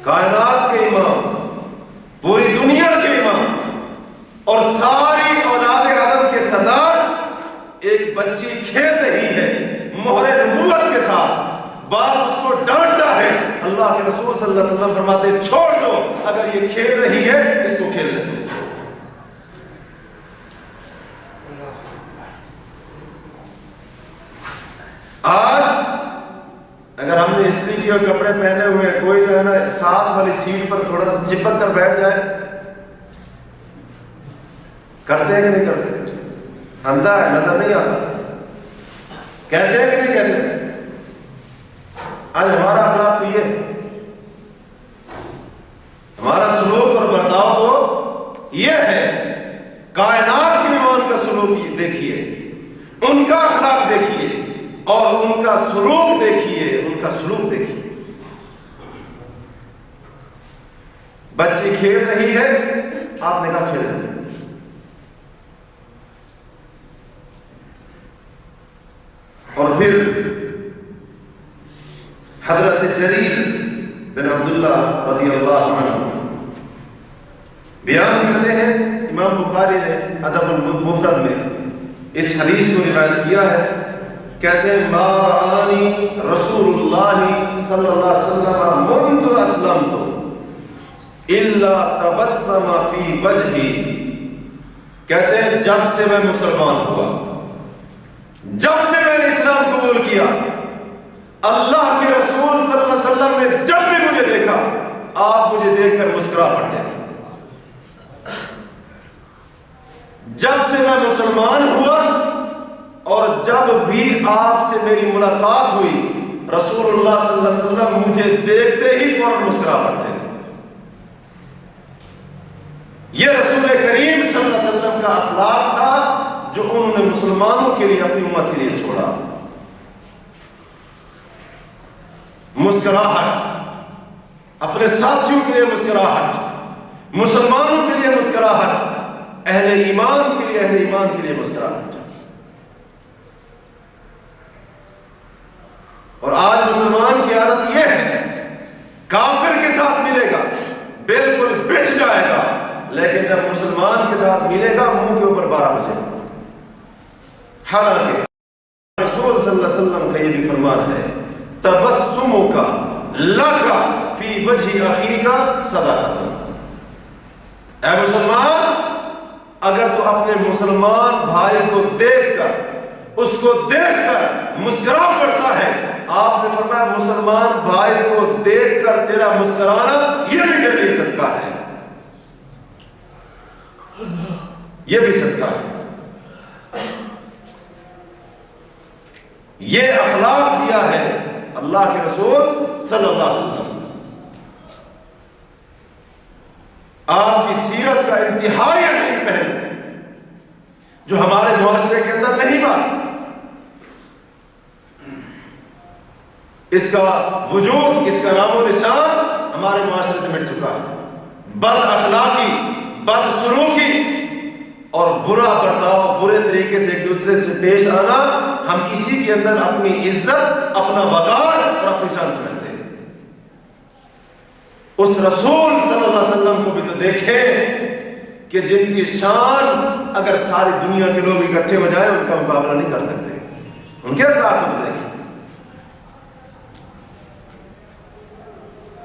کائنات کے امام، پوری دنیا کے امام اور ساری اولاد آدم کے سردار، ایک بچی کھیل رہی ہے مہر نبوت کے ساتھ، باپ اس کو ڈانٹتا ہے، اللہ کے رسول صلی اللہ علیہ وسلم فرماتے ہیں چھوڑ دو، اگر یہ کھیل رہی ہے اس کو کھیلنے دو. آج اگر ہم نے استری کی اور کپڑے پہنے ہوئے، کوئی جو ہے نا ساتھ والی سیٹ پر تھوڑا سا چپک کر بیٹھ جائے، کرتے ہیں کہ نہیں کرتے؟ اندھا ہے، نظر نہیں آتا. کہتے ہیں کہ نہیں کہتے؟ آج ہمارا اخلاق تو یہ ہے، ہمارا سلوک اور برتاؤ تو یہ ہے. کائنات کے امام کا سلوک دیکھیے، ان کا اخلاق دیکھیے اور ان کا سلوک دیکھیے، ان کا سلوک دیکھیے. بچی کھیل رہی ہے، آپ نے کہا کھیل رہی ہے. اور پھر حضرت جریر بن عبداللہ رضی اللہ عنہ بیان کرتے ہیں، امام بخاری نے ادب المفرد میں اس حدیث کو روایت کیا ہے. کہتے ہیں ما رآنی رسول اللہ صلی اللہ علیہ وسلم منذ اسلمت الا تبسم فی وجہی. کہتے ہیں جب سے میں مسلمان ہوا، جب سے میں نے اسلام قبول کیا، اللہ کے رسول صلی اللہ علیہ وسلم نے جب بھی مجھے دیکھا، آپ مجھے دیکھ کر مسکرا پڑتے تھے. جب سے میں مسلمان ہوا اور جب بھی آپ سے میری ملاقات ہوئی، رسول اللہ صلی اللہ علیہ وسلم مجھے دیکھتے ہی فوراً مسکرا پڑتے تھے. یہ رسول کریم صلی اللہ علیہ وسلم کا اخلاق تھا جو انہوں نے مسلمانوں کے لیے، اپنی امت کے لیے چھوڑا. مسکراہٹ، اپنے ساتھیوں کے لیے مسکراہٹ، مسلمانوں کے لیے مسکراہٹ، اہل ایمان کے لیے، اہل ایمان کے لیے مسکراہٹ. اور آج مسلمان کی عادت یہ ہے، کافر کے ساتھ ملے گا بالکل بچ جائے گا، لیکن جب مسلمان کے ساتھ ملے گا منہ کے اوپر 12 بجے گا. حالانکہ رسول صلی اللہ علیہ وسلم کا یہ بھی فرمان ہے تبسمک لک فی وجہ اخیک صدقۃ. اے مسلمان، اگر تو اپنے مسلمان بھائی کو دیکھ کر، اس کو دیکھ کر مسکرا پڑتا ہے، آپ نے فرمایا مسلمان بھائی کو دیکھ کر تیرا مسکرانا یہ بھی تیرے لیے صدقہ ہے، یہ بھی صدقہ ہے. یہ اخلاق دیا ہے اللہ کے رسول صلی اللہ علیہ وسلم. آپ کی سیرت کا انتہائی عظیم پہلو جو ہمارے معاشرے کے اندر نہیں باقی، اس کا وجود، اس کا نام و نشان ہمارے معاشرے سے مٹ چکا ہے. بد اخلاقی، بد سلوکی اور برا برتاؤ، برے طریقے سے ایک دوسرے سے پیش آنا، ہم اسی کے اندر اپنی عزت، اپنا وقار اور اپنی شان سمجھتے ہیں. اس رسول صلی اللہ علیہ وسلم کو بھی تو دیکھیں کہ جن کی شان اگر ساری دنیا کے لوگ اکٹھے ہو جائیں ان کا مقابلہ نہیں کر سکتے. ان کے اخلاق کو تو دیکھیں،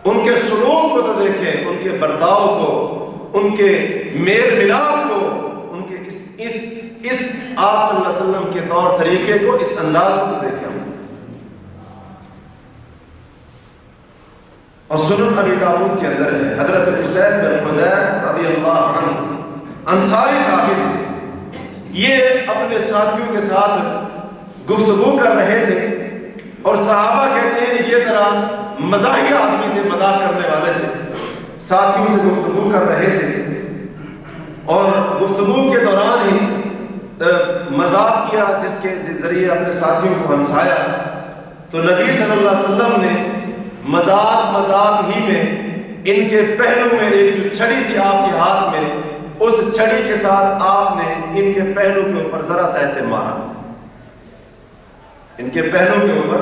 ان کے سلوک کو تو دیکھیں، ان کے برتاؤ کو، ان کے میل ملاپ کو، ان کے اس آپ صلی اللہ علیہ وسلم کے طور طریقے کو، اس انداز کو تو دیکھیں. ہم اور سنن ابی داؤد کے اندر ہے، حضرت اسید بن حضیر رضی اللہ عنہ انصاری صحابی تھے. یہ اپنے ساتھیوں کے ساتھ گفتگو کر رہے تھے اور صحابہ کہتے ہیں یہ ذرا مزاحیہ آدمی تھے، مذاق کرنے والے تھے. ساتھیوں سے گفتگو کر رہے تھے اور گفتگو کے دوران ہی مذاق کیا، جس کے ذریعے اپنے ساتھیوں کو ہنسایا، تو نبی صلی اللہ علیہ وسلم نے مذاق ہی میں ان کے پہلو میں ایک جو چھڑی تھی آپ کے ہاتھ میں، اس چھڑی کے ساتھ آپ نے ان کے پہلو کے اوپر ذرا سا ایسے مارا، ان کے پہلو کے اوپر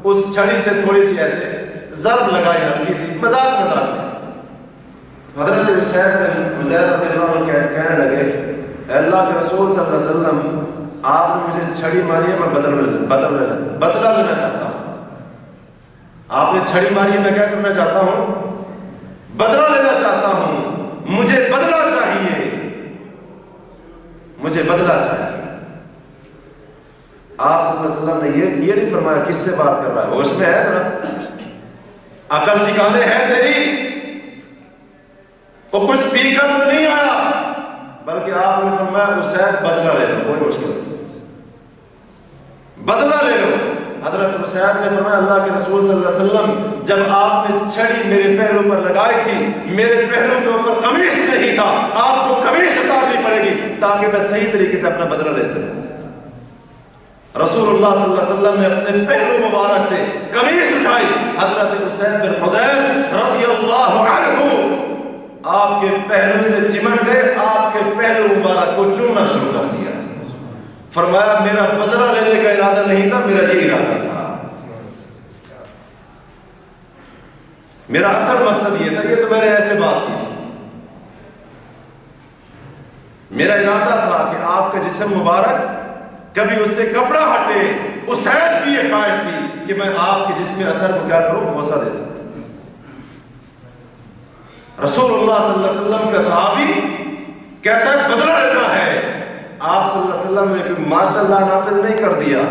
اس چھڑی سے تھوڑی سی ایسے ضرب لگائی، ہلکی سی، مذاق میں۔ حضرت اسید بن حضیر رضی اللہ عنہ کہنے لگے، اے اللہ کے رسول صلی اللہ علیہ وسلم، آپ نے مجھے چھڑی ماری ہے، میں بدلہ لینا چاہتا ہوں۔ آپ نے چھڑی ماری ہے، میں کیا کرنا چاہتا ہوں؟ بدلہ لینا چاہتا ہوں، مجھے بدلہ چاہیے، مجھے بدلہ چاہیے۔ آپ صلی اللہ علیہ وسلم نے یہ نہیں فرمایا کس سے بات کر رہا ہے، ہوش میں ہے ذرا، عقل ٹھکانے ہے تیری، وہ کچھ پی کر تو نہیں آیا، بلکہ آپ نے فرمایا اسید بدلہ لے لو، کوئی مشکل نہیں، بدلہ لے لو۔ حضرت اسید نے فرمایا اللہ کے رسول صلی اللہ علیہ وسلم، جب آپ نے چھڑی میرے پہلو پر لگائی تھی، میرے پہلو کے اوپر قمیص نہیں تھا، آپ کو قمیص اتارنی پڑے گی تاکہ میں صحیح طریقے سے اپنا بدلہ لے سکوں۔ رسول اللہ صلی اللہ علیہ وسلم نے اپنے پہلو مبارک سے قمیص اٹھائی، حضرت اسید بن حضیر رضی اللہ عنہ آپ کے پہلو سے چمٹ گئے، آپ کے پہلو مبارک کو چومنا شروع کر دیا۔ فرمایا میرا بدلہ لینے کا ارادہ نہیں تھا، میرا یہ ارادہ تھا، میرا اصل مقصد یہ تھا، یہ تو میں نے ایسے بات کی تھی، میرا ارادہ تھا کہ آپ کا جسم مبارک کبھی اس سے کپڑا ہٹے۔ اسید کی یہ خواہش تھی کہ میں آپ کے جسم اطہر کو کیا کروں، بوسہ دے سکتا۔ رسول اللہ صلی اللہ علیہ وسلم کا صحابی کہتا ہے بدلہ لینا ہے، آپ صلی اللہ علیہ وسلم نے کوئی ماشاء اللہ نافذ نہیں کر دیا،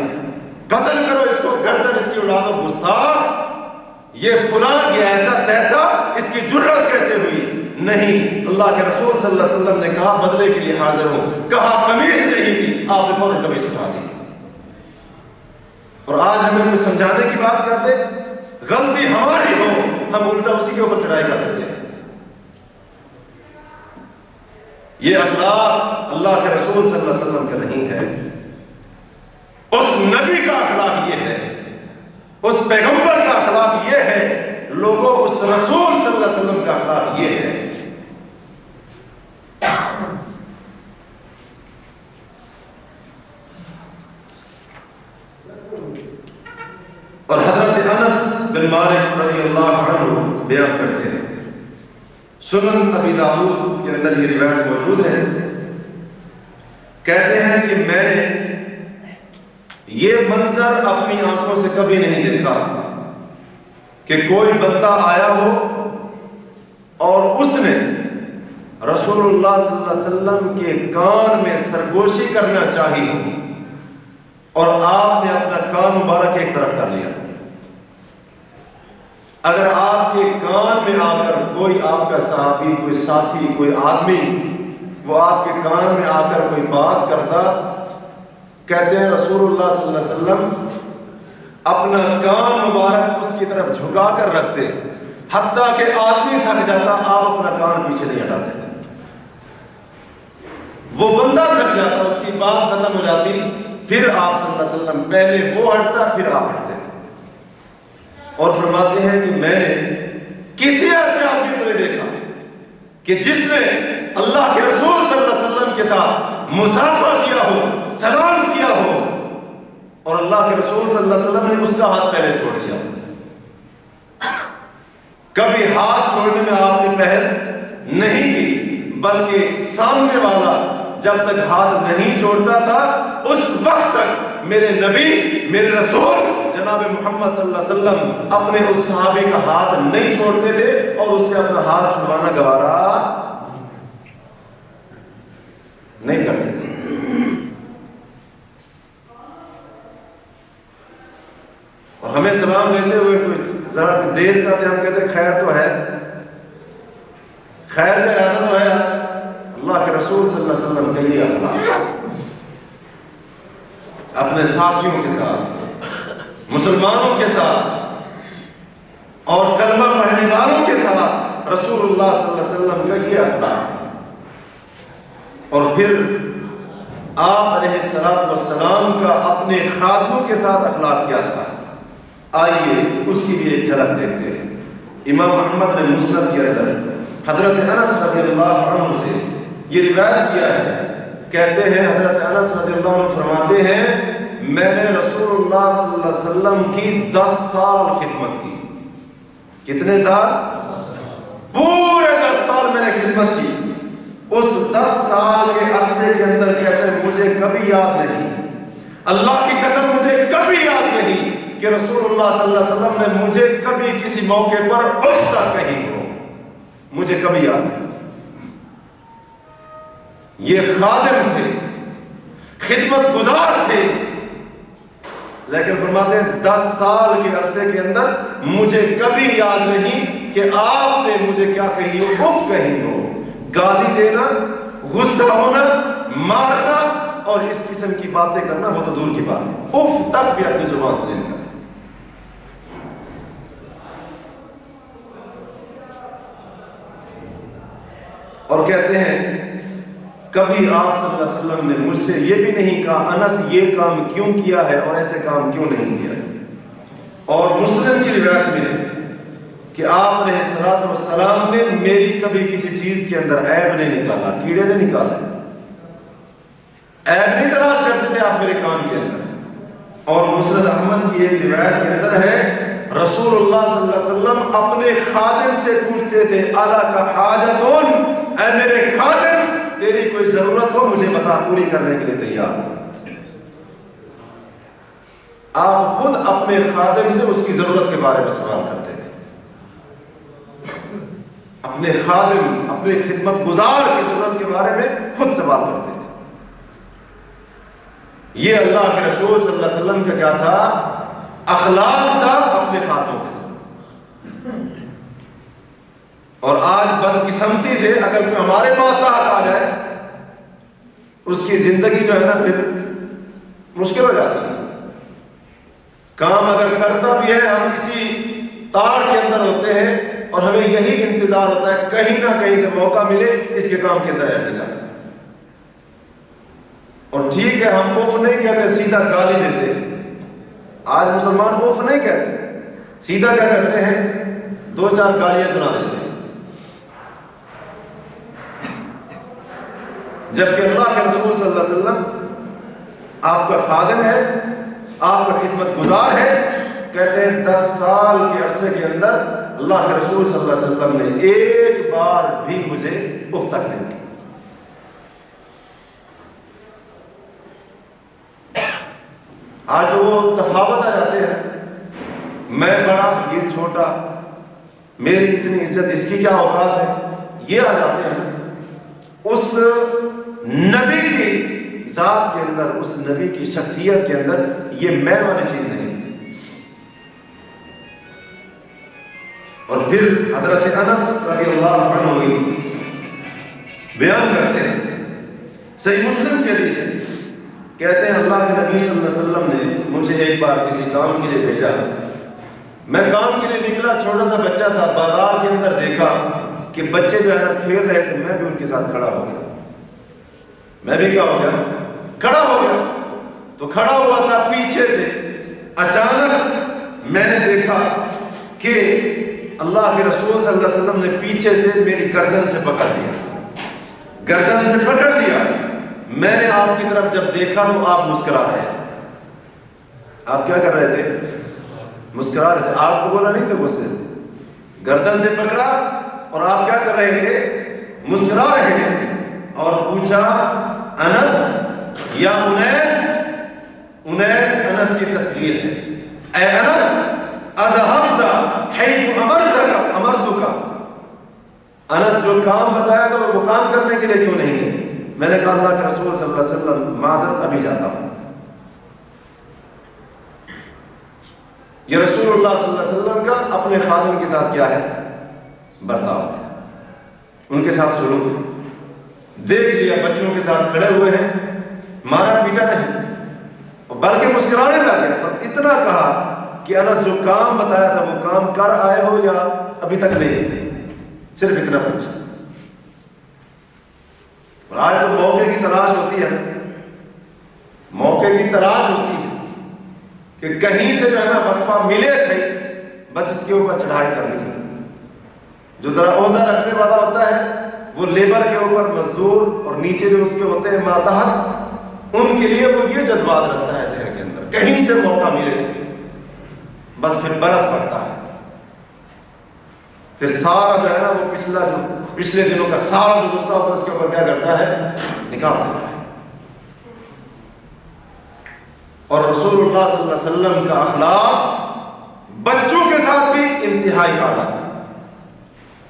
قتل کرو اس کو، گردن اس کی اڑا دو، گستاخ، یہ فلاں، یہ ایسا تیسا، اس کی جرأت کیسے ہوئی؟ نہیں، اللہ کے رسول صلی اللہ علیہ وسلم نے کہا بدلے کے لیے حاضر ہوں، کہا قمیص نہیں تھی، آپ نے فوراً قمیص اٹھا دی۔ اور آج ہمیں کوئی سمجھانے کی بات کرتے، غلطی ہماری ہو، ہم الٹا اسی کے اوپر چڑھائی کر دیتے ہیں۔ یہ اخلاق اللہ کے رسول صلی اللہ علیہ وسلم کا نہیں ہے، اس نبی کا اخلاق یہ ہے، اس پیغمبر کا اخلاق یہ ہے، لوگوں اس رسول صلی اللہ علیہ وسلم کا اخلاق یہ ہے۔ اور حضرت انس بن مالک رضی اللہ عنہ بیان کرتے ہیں، سنن ابی داؤد کے اندر یہ روایت موجود ہے، کہتے ہیں کہ میں نے یہ منظر اپنی آنکھوں سے کبھی نہیں دیکھا کہ کوئی بندہ آیا ہو اور اس نے رسول اللہ صلی اللہ علیہ وسلم کے کان میں سرگوشی کرنا چاہی اور آپ نے اپنا کان مبارک ایک طرف کر لیا۔ اگر آپ کے کان میں آ کر کوئی آپ کا صحابی، کوئی ساتھی، کوئی آدمی وہ آپ کے کان میں آ کر کوئی بات کرتا، کہتے ہیں رسول اللہ صلی اللہ علیہ وسلم اپنا کان مبارک اس کی طرف جھکا کر رکھتے، حتیٰ کہ آدمی تھک جاتا، آپ اپنا کان پیچھے نہیں ہٹاتے تھے۔ وہ بندہ تھک جاتا، اس کی بات ختم ہو جاتی، پھر آپ صلی اللہ علیہ وسلم پہلے وہ ہٹتا، پھر آپ ہٹتے تھے۔ اور فرماتے ہیں کہ میں نے کسی ایسے آدمی کو نہیں دیکھا کہ جس نے اللہ کے رسول صلی اللہ علیہ وسلم کے ساتھ مصافحہ کیا ہو، سلام کیا ہو، اور اللہ کے رسول صلی اللہ علیہ وسلم نے اس کا ہاتھ پہلے چھوڑ دیا۔ کبھی ہاتھ چھوڑنے میں آپ نے پہل نہیں کی، بلکہ سامنے والا جب تک ہاتھ نہیں چھوڑتا تھا اس وقت تک میرے نبی، میرے رسول جناب محمد صلی اللہ علیہ وسلم اپنے اس صحابی کا ہاتھ نہیں چھوڑتے تھے اور اس سے اپنا ہاتھ چھڑوانا گوارا نہیں کرتے تھے۔ اور ہمیں سلام لیتے ہوئے کوئی ذرا دیر کرتے، ہم کہتے خیر تو ہے، خیر کا ارادہ تو ہے۔ اللہ کے رسول صلی اللہ علیہ وسلم کا یہ اخلاق اپنے ساتھیوں کے ساتھ، مسلمانوں کے ساتھ اور کلمہ پڑھنے والوں کے ساتھ رسول اللہ صلی اللہ علیہ وسلم کا یہ اخلاق۔ اور پھر آپ علیہ السلام کا اپنے خادموں کے ساتھ اخلاق کیا تھا؟ آئیے اس کی بھی ایک جھلک دیکھتے ہیں۔ امام احمد نے مسند کے اندر حضرت انس رضی اللہ عنہ سے یہ روایت کیا ہے، کہتے ہیں حضرت انس رضی اللہ عنہ فرماتے ہیں میں نے رسول اللہ صلی اللہ علیہ وسلم کی 10 سال خدمت کی۔ کتنے سال؟ پورے 10 سال میں نے خدمت کی۔ اس 10 سال کے عرصے کے اندر کہتے ہیں مجھے کبھی یاد نہیں، اللہ کی قسم مجھے کبھی یاد نہیں کہ رسول اللہ صلی اللہ علیہ وسلم نے مجھے کبھی کسی موقع پر اف تک کہی ہو، مجھے کبھی یاد نہیں۔ یہ خادم تھے، خدمت گزار تھے، لیکن فرماتے ہیں 10 سال کے عرصے کے اندر مجھے کبھی یاد نہیں کہ آپ نے مجھے کیا کہی ہو، اف کہی ہو۔ گالی دینا، غصہ ہونا، مارنا اور اس قسم کی باتیں کرنا وہ تو دور کی بات ہے، اف تک بھی اپنی زبان سے نہیں نکالے۔ اور کہتے ہیں کبھی آپ صلی اللہ علیہ وسلم نے مجھ سے یہ بھی نہیں کہا انس یہ کام کیوں کیا ہے اور ایسے کام کیوں نہیں کیا۔ اور مسلم کی روایت میں ہے کہ آپ علیہ السلام نے میری کبھی کسی چیز کے اندر عیب نہیں نکالا، کیڑے نہیں نکالے، عیب نہیں تلاش کرتے تھے آپ میرے کام کے اندر۔ اور مسند احمد کی ایک روایت کے اندر ہے رسول اللہ صلی اللہ علیہ وسلم اپنے خادم سے پوچھتے تھے الا کا حاجتون، اے میرے خادم تیری کوئی ضرورت ہو مجھے بتا، پوری کرنے کے لیے تیار ہوں۔ آپ خود اپنے خادم سے اس کی ضرورت کے بارے میں سوال کرتے تھے، اپنے خادم اپنے خدمت گزار کی ضرورت کے بارے میں خود سوال کرتے تھے۔ یہ اللہ کے رسول صلی اللہ علیہ وسلم کا کیا تھا؟ اخلاق تھا اپنے خادموں کے ساتھ۔ اور آج بدقسمتی سے اگر کوئی ہمارے ماتحت آ جائے اس کی زندگی جو ہے نا پھر مشکل ہو جاتی ہے۔ کام اگر کرتا بھی ہے ہم اسی تاڑ کے اندر ہوتے ہیں اور ہمیں یہی انتظار ہوتا ہے کہیں نہ کہیں سے موقع ملے اس کے کام کے اندر عیب نکالے۔ اور ٹھیک ہے ہم اف نہیں کہتے، سیدھا گالی دیتے ہیں۔ آج مسلمان اف نہیں کہتے، سیدھا کیا کرتے ہیں 2-4 گالیاں سنا دیتے ہیں۔ جبکہ اللہ کے رسول صلی اللہ علیہ وسلم آپ کا خادم ہے، آپ کا خدمت گزار ہے، کہتے ہیں 10 سال کے عرصے کے اندر اللہ کے رسول صلی اللہ علیہ وسلم نے ایک بار بھی مجھے اف تک نہیں کی۔ آج تو وہ تفاوت آ جاتے ہیں، میں بڑا یہ چھوٹا، میری اتنی عزت اس کی کیا اوقات ہے، یہ آ جاتے ہیں نا۔ اس نبی کی ذات کے اندر، اس نبی کی شخصیت کے اندر یہ میں والی چیز نہیں تھی۔ اور پھر حضرت انس رضی اللہ عنہ بیان کرتے ہیں، صحیح مسلم کی حدیث ہے، کہتے ہیں اللہ کے نبی صلی اللہ علیہ وسلم نے مجھے ایک بار کسی کام کے لیے بھیجا، میں کام کے لیے نکلا، چھوٹا سا بچہ تھا، بازار کے اندر دیکھا کہ بچے جو ہے نا کھیل رہے تھے، میں بھی ان کے ساتھ کھڑا ہو گیا۔ میں بھی کیا ہو گیا؟ کھڑا ہو گیا۔ تو کھڑا ہوا تھا پیچھے سے، اچانک میں نے دیکھا کہ اللہ کے رسول صلی اللہ علیہ وسلم نے پیچھے سے میری گردن سے پکڑ لیا، گردن سے پکڑ لیا۔ میں نے آپ کی طرف جب دیکھا تو آپ مسکرا رہے تھے۔ آپ کیا کر رہے تھے؟ مسکرا رہے تھے۔ آپ کو بولا نہیں تھا غصے سے، گردن سے پکڑا اور آپ کیا کر رہے تھے؟ مسکرا رہے تھے۔ اور پوچھا انس یا انیس، انیس انس کی تصویر ہے، اے انس اذهبت حيث امرتك، انس جو کام بتایا تھا وہ کام کرنے کے لیے کیوں نہیں گئے؟ میں نے کہا اللہ کے رسول صلی اللہ علیہ وسلم معذرت ابھی جاتا ہوں۔ یہ رسول اللہ صلی اللہ علیہ وسلم کا اپنے خادم کے ساتھ کیا ہے؟ برتاؤ تھا، ان کے ساتھ سلوک۔ دیکھ لیا بچوں کے ساتھ کھڑے ہوئے ہیں، مارا پیٹا نہیں، بلکہ مسکرانے لگا۔ اتنا کہا کہ انس جو کام بتایا تھا وہ کام کر آئے ہو یا ابھی تک نہیں، صرف اتنا پوچھا۔ اور آج تو موقع کی تلاش ہوتی ہے، موقع کی تلاش ہوتی ہے کہ کہیں سے جو ہے نا وقفہ ملے صحیح، بس اس کے اوپر چڑھائی کرنی ہے۔ جو ذرا عہدہ رکھنے والا ہوتا ہے وہ لیبر کے اوپر مزدور اور نیچے جو اس کے ہوتے ہیں ماتحت، ان کے لیے وہ یہ جذبات رکھتا ہے ذہن کے اندر، کہیں سے موقع ملے سے بس پھر برس پڑتا ہے، پھر سارا جو ہے نا وہ پچھلے دنوں کا سارا جو غصہ ہوتا ہے اس کے اوپر کیا کرتا ہے، نکال دیتا ہے۔ اور رسول اللہ صلی اللہ علیہ وسلم کا اخلاق بچوں کے ساتھ بھی انتہائی اعلیٰ تھا،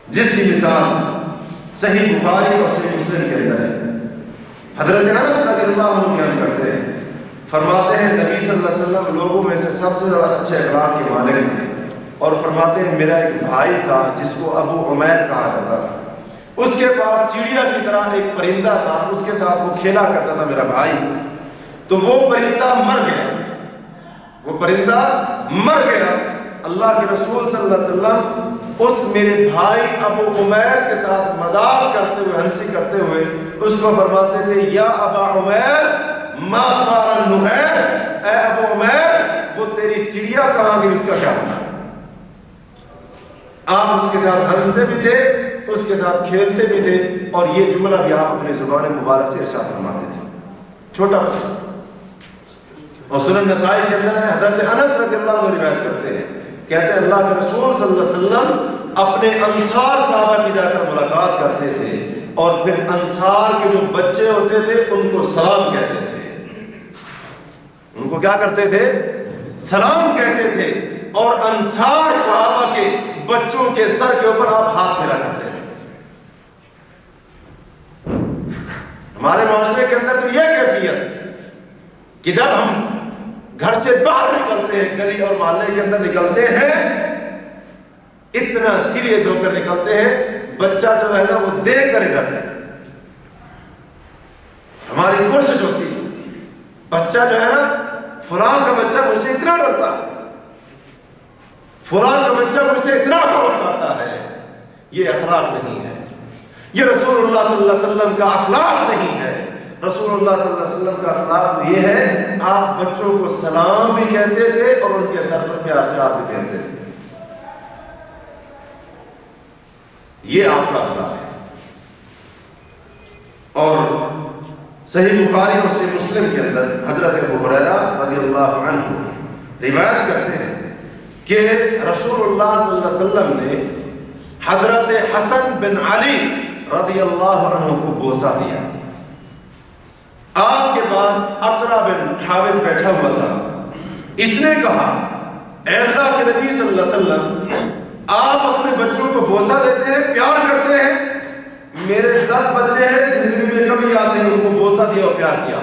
جس کی مثال صحیح بخاری اور صحیح مسلم کے اندر ہے۔ حضرت انس رضی اللہ عنہ بیان کرتے ہیں، فرماتے ہیں نبی صلی اللہ علیہ وسلم لوگوں میں سے سب سے زیادہ اچھے اخلاق کے مالک ہیں، اور فرماتے ہیں میرا ایک بھائی تھا جس کو ابو عمیر کہا جاتا تھا، اس کے پاس چڑیا کی طرح ایک پرندہ تھا، اس کے ساتھ وہ کھیلا کرتا تھا میرا بھائی، تو وہ پرندہ مر گیا، وہ پرندہ مر گیا۔ اللہ کے رسول صلی اللہ علیہ وسلم اس میرے بھائی ابو عمیر کے ساتھ مذاق کرتے ہوئے، ہنسی کرتے ہوئے اس کو فرماتے تھے یا ابا عمیر ما فعل النغیر، اے ابو عمیر وہ تیری چڑیا کہاں گئی، اس کا کیا ہونا۔ آپ اس کے ساتھ ہنستے بھی تھے، اس کے ساتھ کھیلتے بھی تھے، اور یہ جملہ بھی آپ اپنی زبان مبارک سے ارشاد فرماتے تھے، چھوٹا بچہ۔ اور سنن نسائی کے اندر ہے، حضرت انس رضی اللہ عنہ روایت کرتے ہیں، کہتے ہیں اللہ کے رسول صلی اللہ علیہ وسلم اپنے انصار صحابہ کی جا کر ملاقات کرتے تھے، اور پھر انصار کے جو بچے ہوتے تھے ان کو سلام کہتے تھے، ان کو کیا کرتے تھے، سلام کہتے تھے، اور انصار صحابہ کے بچوں کے سر کے اوپر آپ ہاتھ پھیرا کرتے تھے۔ ہمارے معاشرے کے اندر تو یہ کیفیت ہے کہ جب ہم گھر سے باہر نکلتے ہیں، گلی اور محلے کے اندر نکلتے ہیں، اتنا سیریس ہو کر نکلتے ہیں، بچہ جو ہے نا وہ دیکھ کر ڈر ہے۔ ہماری کوشش ہوتی ہے بچہ جو ہے نا فلاں کا بچہ مجھ سے اتنا ڈرتا ہے، فلاں کا بچہ مجھ سے اتنا خوف کھاتا ہے۔ یہ اخلاق نہیں ہے، یہ رسول اللہ صلی اللہ علیہ وسلم کا اخلاق نہیں ہے۔ رسول اللہ صلی اللہ علیہ وسلم کا اخلاق تو یہ ہے، آپ بچوں کو سلام بھی کہتے تھے اور ان کے سر پر پیار سے ہاتھ بھی پھیرتے تھے، یہ آپ کا اخلاق ہے۔ اور صحیح بخاری اور صحیح مسلم کے اندر حضرت ابو ہریرہ رضی اللہ عنہ روایت کرتے ہیں کہ رسول اللہ صلی اللہ علیہ وسلم نے حضرت حسن بن علی رضی اللہ عنہ کو بوسہ دیا۔ آپ کے پاس اقرا بن حابس بیٹھا ہوا تھا، اس نے کہا اے اللہ کے نبی صلی اللہ علیہ وسلم، آپ اپنے بچوں کو بوسہ دیتے ہیں، پیار کرتے ہیں، میرے 10 بچے ہیں، زندگی میں کبھی یاد نہیں ان کو بوسہ دیا اور پیار کیا،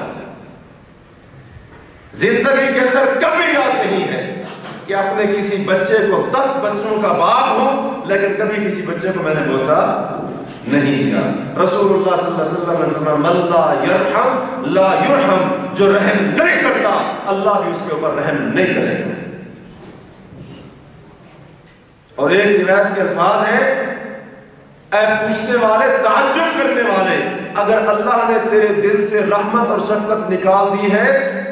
زندگی کے اندر کبھی یاد نہیں ہے کہ اپنے کسی بچے کو 10 بچوں کا باپ ہوں لیکن کبھی کسی بچے کو میں نے بوسہ نہیں دیا۔ رسول اللہ صلی اللہ علیہ وسلم نے فرمایا من لا یرحم لا یرحم، جو رحم نہیں کرتا اللہ بھی اس کے اوپر رحم نہیں کرے گا۔ اور ایک روایت کے الفاظ ہیں، اے پوچھنے والے، تعجب کرنے والے، اگر اللہ نے تیرے دل سے رحمت اور شفقت نکال دی ہے،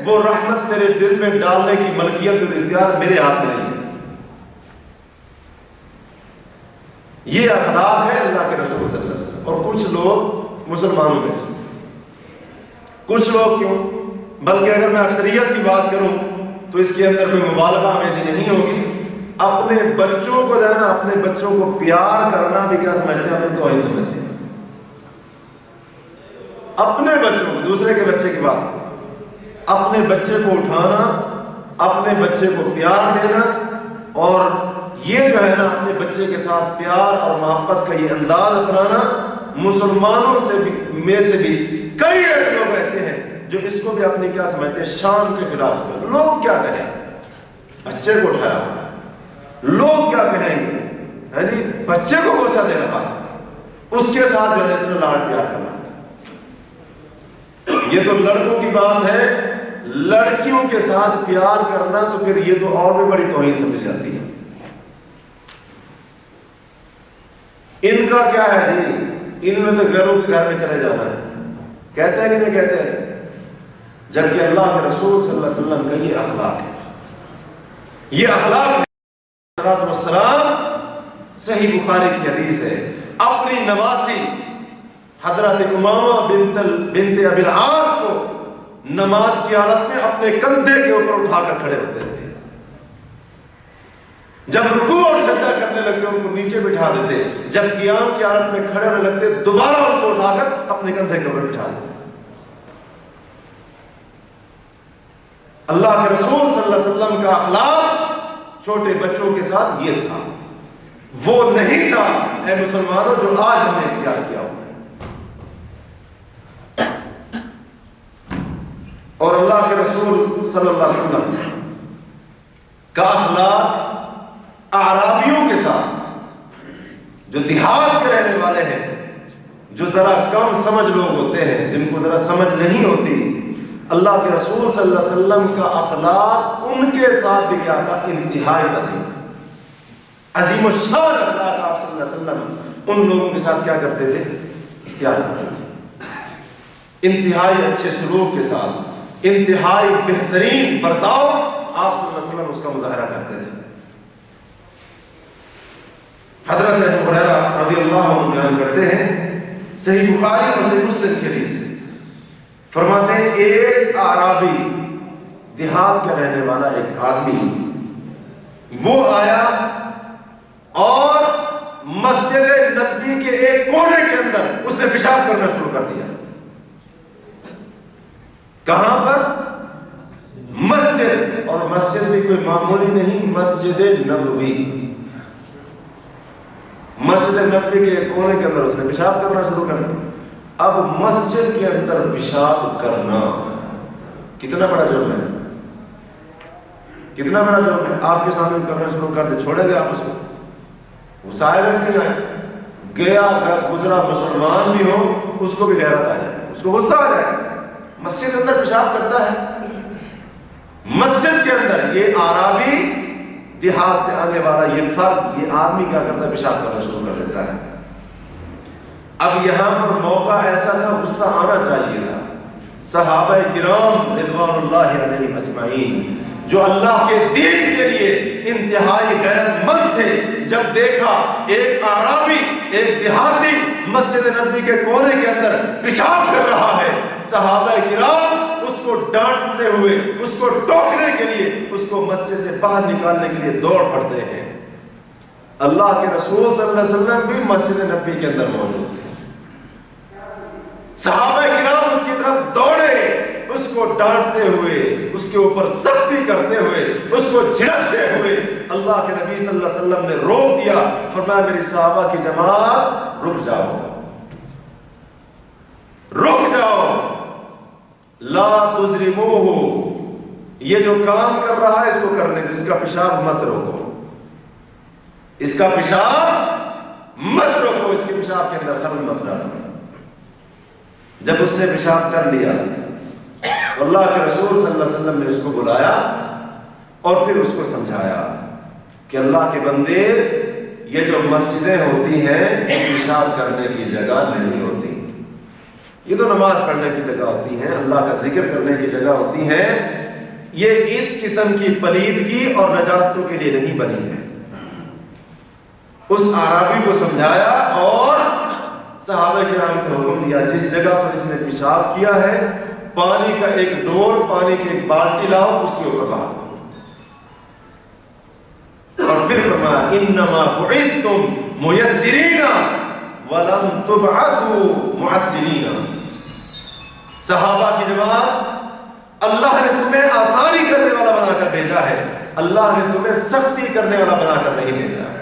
وہ رحمت تیرے دل میں ڈالنے کی ملکیت اور اختیار میرے ہاتھ میں نہیں ہے۔ یہ اخلاق ہے اللہ کے رسول صلی اللہ علیہ وسلم۔ اور کچھ لوگ مسلمانوں میں سے، کچھ لوگ کیوں، بلکہ اگر میں اکثریت کی بات کروں تو اس کے اندر کوئی مبالغہ ہمیں سے نہیں ہوگی، اپنے بچوں کو رہنا، اپنے بچوں کو پیار کرنا بھی کیا سمجھتے ہیں، اپنی توہین سمجھتے ہیں۔ اپنے بچوں کو، دوسرے کے بچے کی بات کرو، اپنے بچے کو اٹھانا، اپنے بچے کو پیار دینا، اور یہ جو ہے نا اپنے بچے کے ساتھ پیار اور محبت کا یہ انداز اپنانا، مسلمانوں سے بھی میں سے بھی کئی ایک لوگ ایسے ہیں جو اس کو بھی اپنی کیا سمجھتے ہیں، شان کے خلاف سمجھتے ہیں۔ لوگ کیا کہیں، بچے کو اٹھایا، لوگ کیا کہیں گے، یعنی بچے کو بوسہ دے رہا تھا، اس کے ساتھ جو ہے اتنا لاڈ پیار کرنا۔ یہ تو لڑکوں کی بات ہے، لڑکیوں کے ساتھ پیار کرنا تو پھر یہ تو اور بھی بڑی توہین سمجھ جاتی ہے۔ ان کا کیا ہے جی، انہوں نے تو غیروں کے گھر میں چلے جانا ہے، کہتے ہیں کہ نہیں کہتے ایسے، جبکہ اللہ کے رسول صلی اللہ علیہ وسلم کا یہ اخلاق ہے. یہ اخلاق والسلام صحیح بخاری کی حدیث ہے. اپنی نواسی حضرت امامہ بنت ابی العاص کو نماز کی حالت میں اپنے کندھے کے اوپر اٹھا کر کھڑے ہوتے تھے. جب رکوع اور سجدہ کرنے لگتے ان کو نیچے بٹھا دیتے. جب قیام کی حالت میں کھڑے ہونے لگتے دوبارہ ان کو اٹھا کر اپنے کندھے کے اوپر بٹھا دیتے. اللہ کے رسول صلی اللہ علیہ وسلم کا اخلاق چھوٹے بچوں کے ساتھ یہ تھا. وہ نہیں تھا اے مسلمانوں جو آج ہم نے اختیار کیا ہوا ہے. اور اللہ کے رسول صلی اللہ علیہ وسلم کا اخلاق اعرابیوں کے ساتھ، جو دیہات کے رہنے والے ہیں، جو ذرا کم سمجھ لوگ ہوتے ہیں، جن کو ذرا سمجھ نہیں ہوتی، اللہ کے رسول صلی اللہ علیہ وسلم کا اخلاق ان کے ساتھ بھی کیا تھا؟ انتہائی عظیم تھا. عظیم الشان اخلاق آپ صلی اللہ علیہ وسلم ان لوگوں کے ساتھ کیا کرتے تھے؟ اختیار کرتے تھے. انتہائی اچھے سلوک کے ساتھ، انتہائی بہترین برتاؤ آپ صلی اللہ علیہ وسلم اس کا مظاہرہ کرتے تھے. حضرت ابو ہریرہ رضی اللہ عنہ بیان کرتے ہیں، صحیح بخاری اور صحیح مسلم کی حدیث ہے، فرماتے ہیں ایک اعرابی، دیہات کا رہنے والا ایک آدمی، وہ آیا اور مسجد نبوی کے ایک کونے کے اندر اس نے پیشاب کرنا شروع کر دیا. کہاں پر؟ مسجد. اور مسجد بھی کوئی معمولی نہیں، مسجد نبوی. مسجد نبوی کے کونے کے اندر اس نے پیشاب کرنا شروع کر دیا. اب مسجد کے اندر پیشاب کرنا کتنا بڑا جرم ہے؟ کتنا بڑا جرم ہے؟ آپ کے سامنے کرنا شروع کر دے، چھوڑے گے آپ اس کو؟ غصہ آئے گا نہیں آئے؟ گیا گزرا مسلمان بھی ہو اس کو بھی غیرت آ جائے، اس کو غصہ آ جائے. مسجد کے اندر پیشاب کرتا ہے، مسجد کے اندر. یہ اعرابی دیہات سے آنے والا یہ فرد، یہ آدمی کیا کرتا ہے؟ پیشاب کرنا شروع کر دیتا ہے. اب یہاں پر موقع ایسا تھا، غصہ آنا چاہیے تھا. صحابہ کرام رضوان اللہ علیہم اجمعین جو اللہ کے دین کے لیے انتہائی غیرت مند تھے، جب دیکھا ایک اعرابی، ایک دیہاتی مسجد نبوی کے کونے کے اندر پیشاب کر رہا ہے، صحابہ کرام اس کو ڈانٹتے ہوئے، اس کو ٹوکنے کے لیے، اس کو مسجد سے باہر نکالنے کے لیے دوڑ پڑتے ہیں. اللہ کے رسول صلی اللہ علیہ وسلم بھی مسجد نبوی کے اندر موجود تھے. صحابہ کرام اس کی طرف دوڑے، اس کو ڈانٹتے ہوئے، اس کے اوپر سختی کرتے ہوئے، اس کو جھڑکتے ہوئے. اللہ کے نبی صلی اللہ علیہ وسلم نے روک دیا، فرمایا میری صحابہ کی جماعت رک جاؤ، رک جاؤ، لا تظلموہ، یہ جو کام کر رہا ہے اس کو کرنے دو، اس کا پیشاب مت روکو، اس کا پیشاب مت روکو، اس کے پیشاب کے اندر خلل مت ڈالو. جب اس نے پیشاب کر لیا، اللہ کے رسول صلی اللہ علیہ وسلم نے اس کو بلایا اور پھر اس کو سمجھایا کہ اللہ کے بندے، یہ جو مسجدیں ہوتی ہیں یہ پیشاب کرنے کی جگہ نہیں ہوتی، یہ تو نماز پڑھنے کی جگہ ہوتی ہیں، اللہ کا ذکر کرنے کی جگہ ہوتی ہیں. یہ اس قسم کی پلیدگی اور نجاستوں کے لیے نہیں بنی ہے. اس اعرابی کو سمجھایا اور صحابہ کرام کو حکم دیا، جس جگہ پر اس نے پیشاب کیا ہے پانی کا ایک ڈول، پانی کی ایک بالٹی لاؤ، اس کے اوپر بہا دو. اور پھر فرمایا انما بعثتم میسرین ولم تبعثوا معسرین. صحابہ کی جماعت، اللہ نے تمہیں آسانی کرنے والا بنا کر بھیجا ہے، اللہ نے تمہیں سختی کرنے والا بنا کر نہیں بھیجا ہے.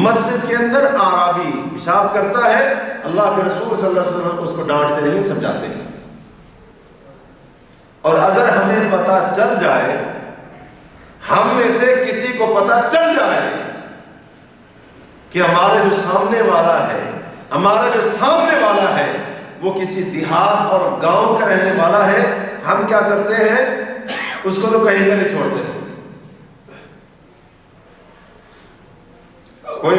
مسجد کے اندر اعرابی پیشاب کرتا ہے، اللہ کے رسول صلی اللہ علیہ وسلم اس کو ڈانٹتے نہیں، سمجھاتے ہیں. اور اگر ہمیں پتہ چل جائے، ہم میں سے کسی کو پتہ چل جائے کہ ہمارے جو سامنے والا ہے، ہمارا جو سامنے والا ہے وہ کسی دیہات اور گاؤں کا رہنے والا ہے، ہم کیا کرتے ہیں؟ اس کو تو کہیں گے نہیں چھوڑتے. کوئی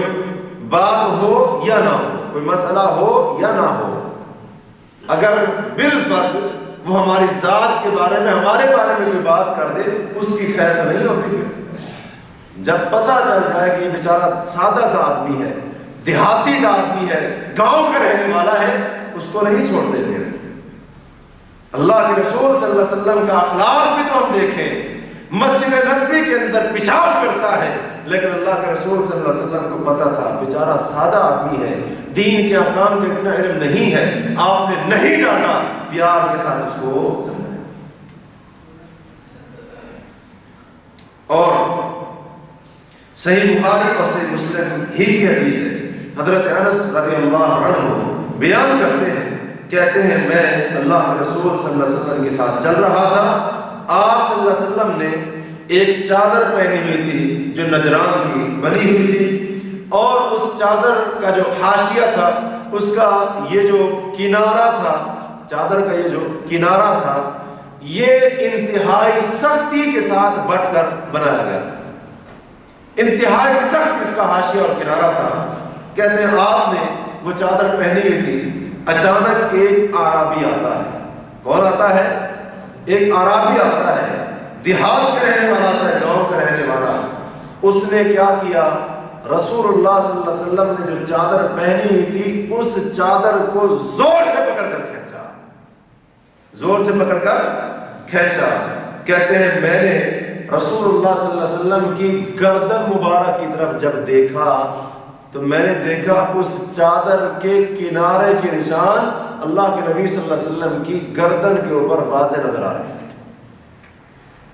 بات ہو یا نہ ہو، کوئی مسئلہ ہو یا نہ ہو، اگر بالفرض وہ ہماری ذات کے بارے میں ہمارے بارے میں کوئی بات کر دے اس کی خیر تو نہیں ہوتی پھر جب پتہ چل جائے کہ یہ بیچارہ سادہ سا آدمی ہے، دیہاتی سا آدمی ہے، گاؤں کا رہنے والا ہے، اس کو نہیں چھوڑتے پھر۔ اللہ کے رسول صلی اللہ علیہ وسلم کا اخلاق بھی تو ہم دیکھیں، مسجد نبوی کے اندر پیشاب کرتا ہے، لیکن اللہ کے رسول صلی اللہ علیہ وسلم کو پتا تھا بیچارہ سادہ آدمی ہے، دین کے احکام کا اتنا علم نہیں ہے، آپ نے نہیں ڈانٹا، پیار کے ساتھ اس کو سمجھایا۔ اور صحیح بخاری اور صحیح مسلم ہی کی حدیث ہے، حضرت انس رضی اللہ عنہ بیان کرتے ہیں، کہتے ہیں میں اللہ کے رسول صلی اللہ علیہ وسلم کے ساتھ چل رہا تھا، آپ صلی اللہ علیہ وسلم نے ایک چادر پہنی ہوئی تھی جو نجران کی بنی ہوئی تھی، اور اس چادر کا جو حاشیہ تھا، اس کا یہ جو کنارہ تھا، چادر کا یہ جو کنارہ تھا، یہ انتہائی سختی کے ساتھ بٹ کر بنایا گیا تھا، انتہائی سخت اس کا حاشیہ اور کنارہ تھا۔ کہتے ہیں آپ نے وہ چادر پہنی ہوئی تھی، اچانک ایک اعرابی آتا ہے۔ کون آتا ہے؟ ایک اعرابی آتا ہے، دیہات کا رہنے والا آتا ہے، گاؤں کا رہنے والا۔ اس نے کیا کیا؟ رسول اللہ صلی اللہ علیہ وسلم نے جو چادر پہنی ہوئی تھی اس چادر کو زور سے پکڑ کر کھینچا، زور سے پکڑ کر کھینچا۔ کہتے ہیں میں نے رسول اللہ صلی اللہ علیہ وسلم کی گردن مبارک کی طرف جب دیکھا تو میں نے دیکھا اس چادر کے کنارے کے نشان اللہ کے نبی صلی اللہ علیہ وسلم کی گردن کے اوپر واضح نظر آ رہے ہیں۔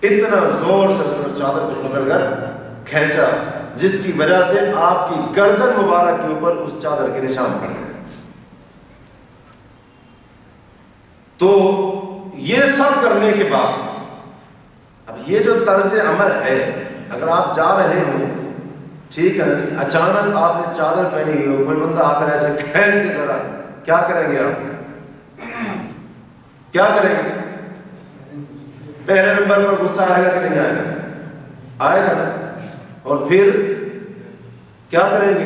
اتنا زور سے اس چادر کو پکڑ کر کھینچا جس کی وجہ سے آپ کی گردن مبارک کے اوپر اس چادر کے نشان پڑ گئے۔ تو یہ سب کرنے کے بعد اب یہ جو طرز عمل ہے، اگر آپ جا رہے ہو، ٹھیک ہے نا جی، اچانک آپ نے چادر پہنی ہوئی ہو، کوئی بندہ آ کر ایسے کھینچ کے ذرا، کیا کریں گے آپ؟ کیا کریں گے؟ پہلے نمبر پر غصہ آئے گا کہ نہیں آئے گا؟ آئے گا نا۔ اور پھر کیا کریں گے؟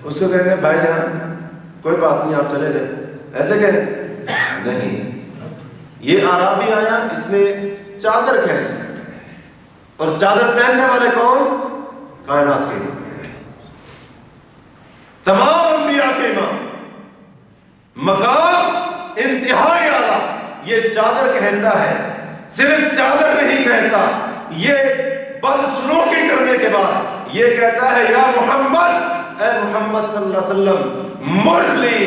اس کو کہیں گے بھائی جان کوئی بات نہیں آپ چلے جائیں، ایسے کہیں نہیں۔ یہ اعرابی آیا، اس نے چادر کھینچی، اور چادر پہننے والے کون؟ کائنات کے امام، تمام انبیاء کے امام، مقام انتہائی اعلیٰ۔ یہ چادر کہتا ہے، صرف چادر نہیں کہتا، یہ بدسلوکی کرنے کے بعد یہ کہتا ہے یا محمد، اے محمد صلی اللہ علیہ وسلم، مرلی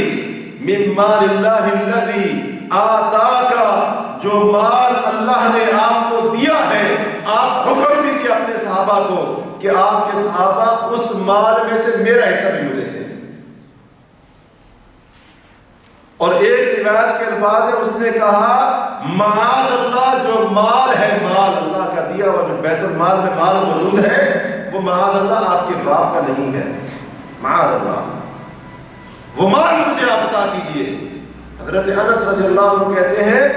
من مال اللہ الذی آتاکا، جو مال اللہ نے آپ کو دیا ہے آپ حکم دیجیے اپنے صحابہ کو کہ آپ کے صحابہ اس مال میں سے میرا حصہ بھی مجھے دیں۔ اور ایک روایت کے الفاظ ہے، اس نے کہا معاذ اللہ، جو مال ہے، مال اللہ کا دیا ہوا، جو بیت المال میں مال موجود ہے، وہ معاذ اللہ آپ کے باپ کا نہیں ہے، معاذ اللہ، وہ مال مجھے آپ عطا کیجئے۔ حضرت انس رضی اللہ عنہ کہتے ہیں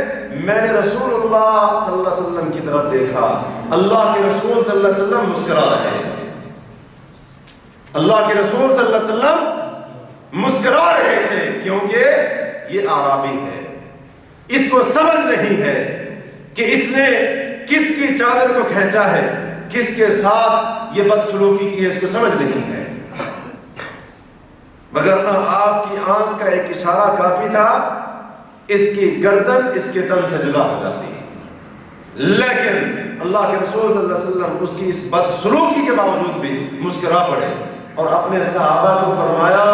میں نے رسول اللہ صلی اللہ علیہ وسلم کی طرف دیکھا، اللہ کے رسول صلی اللہ علیہ وسلم مسکرا رہے تھے، اللہ کے رسول صلی اللہ علیہ وسلم مسکرا رہے تھے، کیونکہ یہ اعرابی ہے، اس کو سمجھ نہیں ہے کہ اس نے کس کی چادر کو کھینچا ہے، کس کے ساتھ یہ بدسلوکی کی ہے، اس کو سمجھ نہیں ہے، وگرنہ آپ کی آنکھ کا ایک اشارہ کافی تھا، اس کی گردن اس کے تن سے جدا ہو جاتی ہے، لیکن اللہ کے رسول صلی اللہ علیہ وسلم اس کی اس بدسلوکی کے باوجود بھی مسکرا پڑے اور اپنے صحابہ کو فرمایا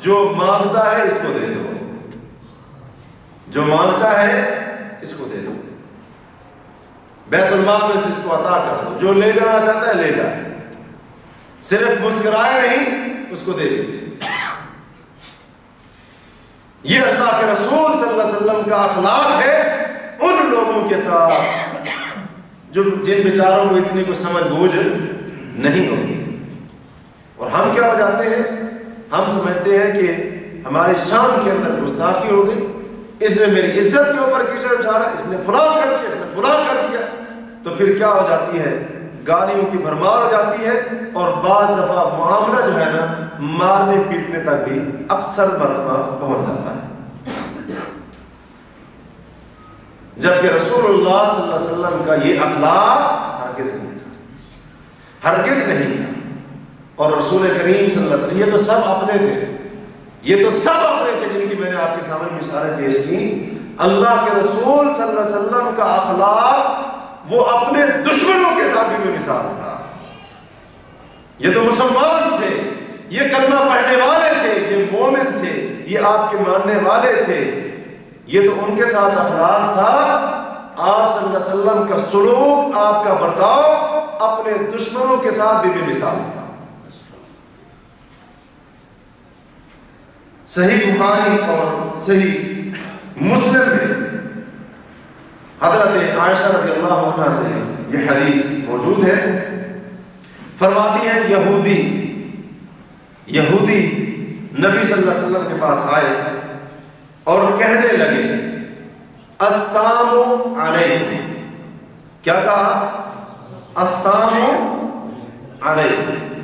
جو مانگتا ہے اس کو دے دو، جو مانگتا ہے اس کو دے دو، بیت المال میں سے اس کو عطا کر دو، جو لے جانا چاہتا ہے لے جائے، صرف مسکرائے نہیں، اس کو دے دے۔ یہ اللہ کے رسول صلی اللہ علیہ وسلم کا اخلاق ہے ان لوگوں کے ساتھ جو جن بیچاروں کو اتنی کوئی سمجھ بوجھ نہیں ہوتی۔ اور ہم کیا ہو جاتے ہیں، ہم سمجھتے ہیں کہ ہماری شان کے اندر گستاخی ہو گئی، اس نے میری عزت کے اوپر کیچڑ اچھالا، اس نے فلاں کر دیا، اس نے فلاں کر دیا، تو پھر کیا ہو جاتی ہے، گالیوں کی بھرمار ہو جاتی ہے، اور بعض دفعہ معاملہ جو ہے نا مارنے پیٹنے تک بھی اکثر مرتبہ پہنچ جاتا ہے۔ جبکہ رسول اللہ صلی اللہ علیہ وسلم کا یہ اخلاق ہرگز نہیں تھا، ہرگز نہیں تھا۔ اور رسول کریم صلی اللہ علیہ وسلم، یہ تو سب اپنے تھے، یہ تو سب اپنے تھے جن کی میں نے آپ کے سامنے مثالیں پیش کی۔ اللہ کے رسول صلی اللہ علیہ وسلم کا اخلاق وہ اپنے دشمنوں کے ساتھ بھی بے مثال تھا۔ یہ تو مسلمان تھے، یہ کلمہ پڑھنے والے تھے، یہ مومن تھے، یہ آپ کے ماننے والے تھے، یہ تو ان کے ساتھ اخلاق تھا۔ آپ صلی اللہ علیہ وسلم کا سلوک، آپ کا برتاؤ اپنے دشمنوں کے ساتھ بھی بے مثال تھا۔ صحیح بخاری اور صحیح مسلم میں حضرت عائشہ رضی اللہ عنہا سے یہ حدیث موجود ہے، فرماتی ہیں یہودی نبی صلی اللہ علیہ وسلم کے پاس آئے اور کہنے لگے السلام علیکم۔ کیا کہا؟ السلام علیکم۔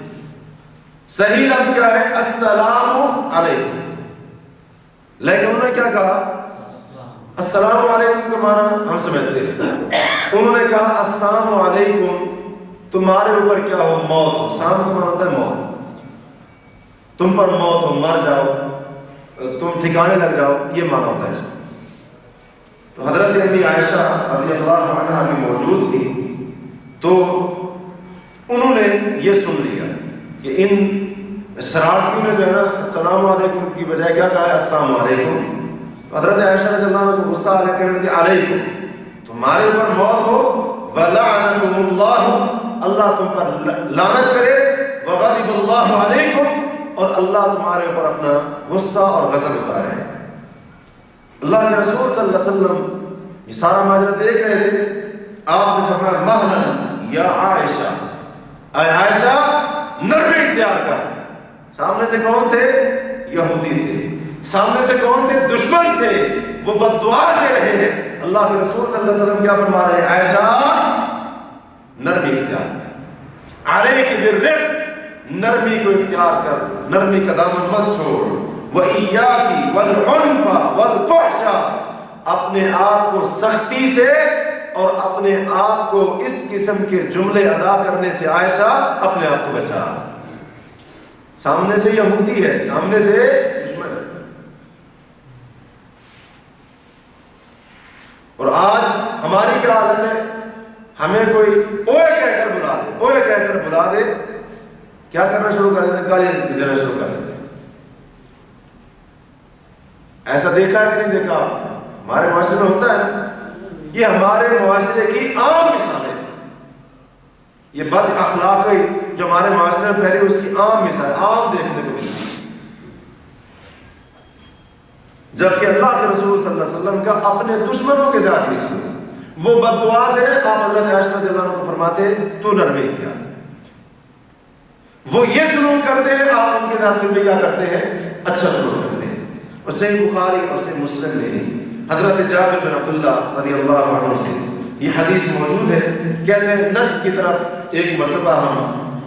صحیح لفظ کیا ہے؟ السلام علیکم، لیکن انہوں نے کیا کہا؟ السلام علیکم کا معنی ہم سمجھتے ہیں، انہوں نے کہا السلام علیکم تمہارے اوپر کیا ہو؟ موت ہو۔ سام کا معنی ہوتا ہے موت، تم پر موت ہو، مر جاؤ، تم ٹھکانے لگ جاؤ، یہ معنی ہوتا ہے اس کا۔ تو حضرت امی عائشہ رضی اللہ عنہا بھی موجود تھی، تو انہوں نے یہ سن لیا کہ ان شرارتیوں نے جو ہے نا السلام علیکم کی بجائے کیا کہا ہے؟ السلام علیکم۔ تو حضرت عائشہ رضی اللہ عنہ کو غصہ آ گیا، کہنے لگے علیکم، تمہارے اوپر موت ہو، وَلَعَنَكُمُ اللَّهُ، اللہ تم پر لعنت کرے، وَغَضِبَ اللَّهُ عَلَيْكُمْ، اور اللہ تمہارے اوپر اپنا غصہ اور غضب اتارے۔ اللہ کے رسول صلی اللہ علیہ وسلم یہ سارا ماجرا دیکھ رہے تھے۔ آپ نے فرمایا مہلاً یا عائشہ، اے عائشہ نرمی اختیار کر۔ سامنے سے کون تھے؟ یہودی تھے، سامنے سے کون تھے؟ دشمن تھے، وہ بد دعا دے رہے ہیں۔ اللہ کے رسول صلی اللہ علیہ وسلم کیا فرما رہے ہیں؟ عائشہ نرمی اختیار کر، علیک بالرفق، نرمی کو اختیار کر، نرمی کا دامن مت چھوڑ، وَإِيَّاكِ وَالْعُنْفَ وَالْفُحْشَ، اپنے آپ کو سختی سے اور اپنے آپ کو اس قسم کے جملے ادا کرنے سے عائشہ اپنے آپ کو بچا۔ سامنے سے یہودی ہے، سامنے سے دشمن ہے۔ اور آج ہماری کیا عادت ہے؟ ہمیں کوئی اوے کہہ کر بلا دے، اوے کہہ کر بلا دے، کیا کرنا شروع کر دیتے ہیں؟ گالیاں دینا شروع کر دیتے ہیں۔ ایسا دیکھا ہے کہ نہیں دیکھا آپ؟ ہمارے معاشرے میں ہوتا ہے نا، یہ ہمارے معاشرے کی عام مثالیں، یہ بد اخلاقی جو ہمارے معاشرے میں پہلے اس کی عام مثال، عام دیکھنے کو ملتی ہے۔ جبکہ اللہ کے رسول صلی اللہ علیہ وسلم کا اپنے دشمنوں کے ساتھ یہ سلوک، وہ بد دعا دے رہے، آپ حضرت عائشہ رضی اللہ عنہ کو فرماتے ہیں تو نرمی اختیار، وہ یہ سلوک کرتے ہیں، آپ ان کے ساتھ بھی کیا کرتے ہیں؟ اچھا سلوک کرتے ہیں۔ اور صحیح بخاری اور صحیح مسلم میں حضرت جابر بن عبداللہ رضی اللہ عنہ سے یہ حدیث موجود ہے، کہتے ہیں نجد کی طرف ایک مرتبہ ہم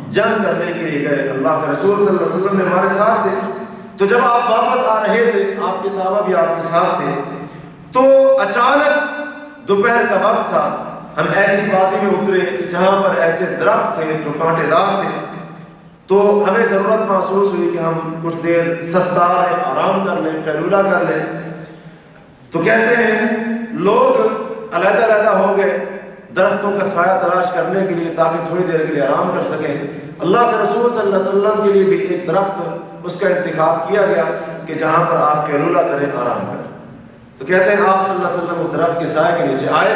جنگ کرنے کے لیے گئے، اللہ کے رسول صلی اللہ علیہ وسلم میں ہمارے ساتھ تھے، تو جب آپ واپس آ رہے تھے، آپ کے صحابہ بھی آپ کے ساتھ تھے، تو اچانک دوپہر کا وقت تھا، ہم ایسی وادی میں اترے جہاں پر ایسے درخت تھے جو کانٹے دار تھے، تو ہمیں ضرورت محسوس ہوئی کہ ہم کچھ دیر سستا لیں، آرام کر لیں، قیلولہ کر لیں۔ تو کہتے ہیں لوگ علیحدہ علیحدہ ہو گئے درختوں کا سایہ تلاش کرنے کے لیے تاکہ تھوڑی دیر کے لیے آرام کر سکیں۔ اللہ کے رسول صلی اللہ علیہ وسلم کے لیے بھی ایک درخت اس کا انتخاب کیا گیا کہ جہاں پر آپ قیلولہ کریں، آرام کریں۔ تو کہتے ہیں آپ صلی اللہ علیہ وسلم اس درخت کے سائے کے نیچے آئے،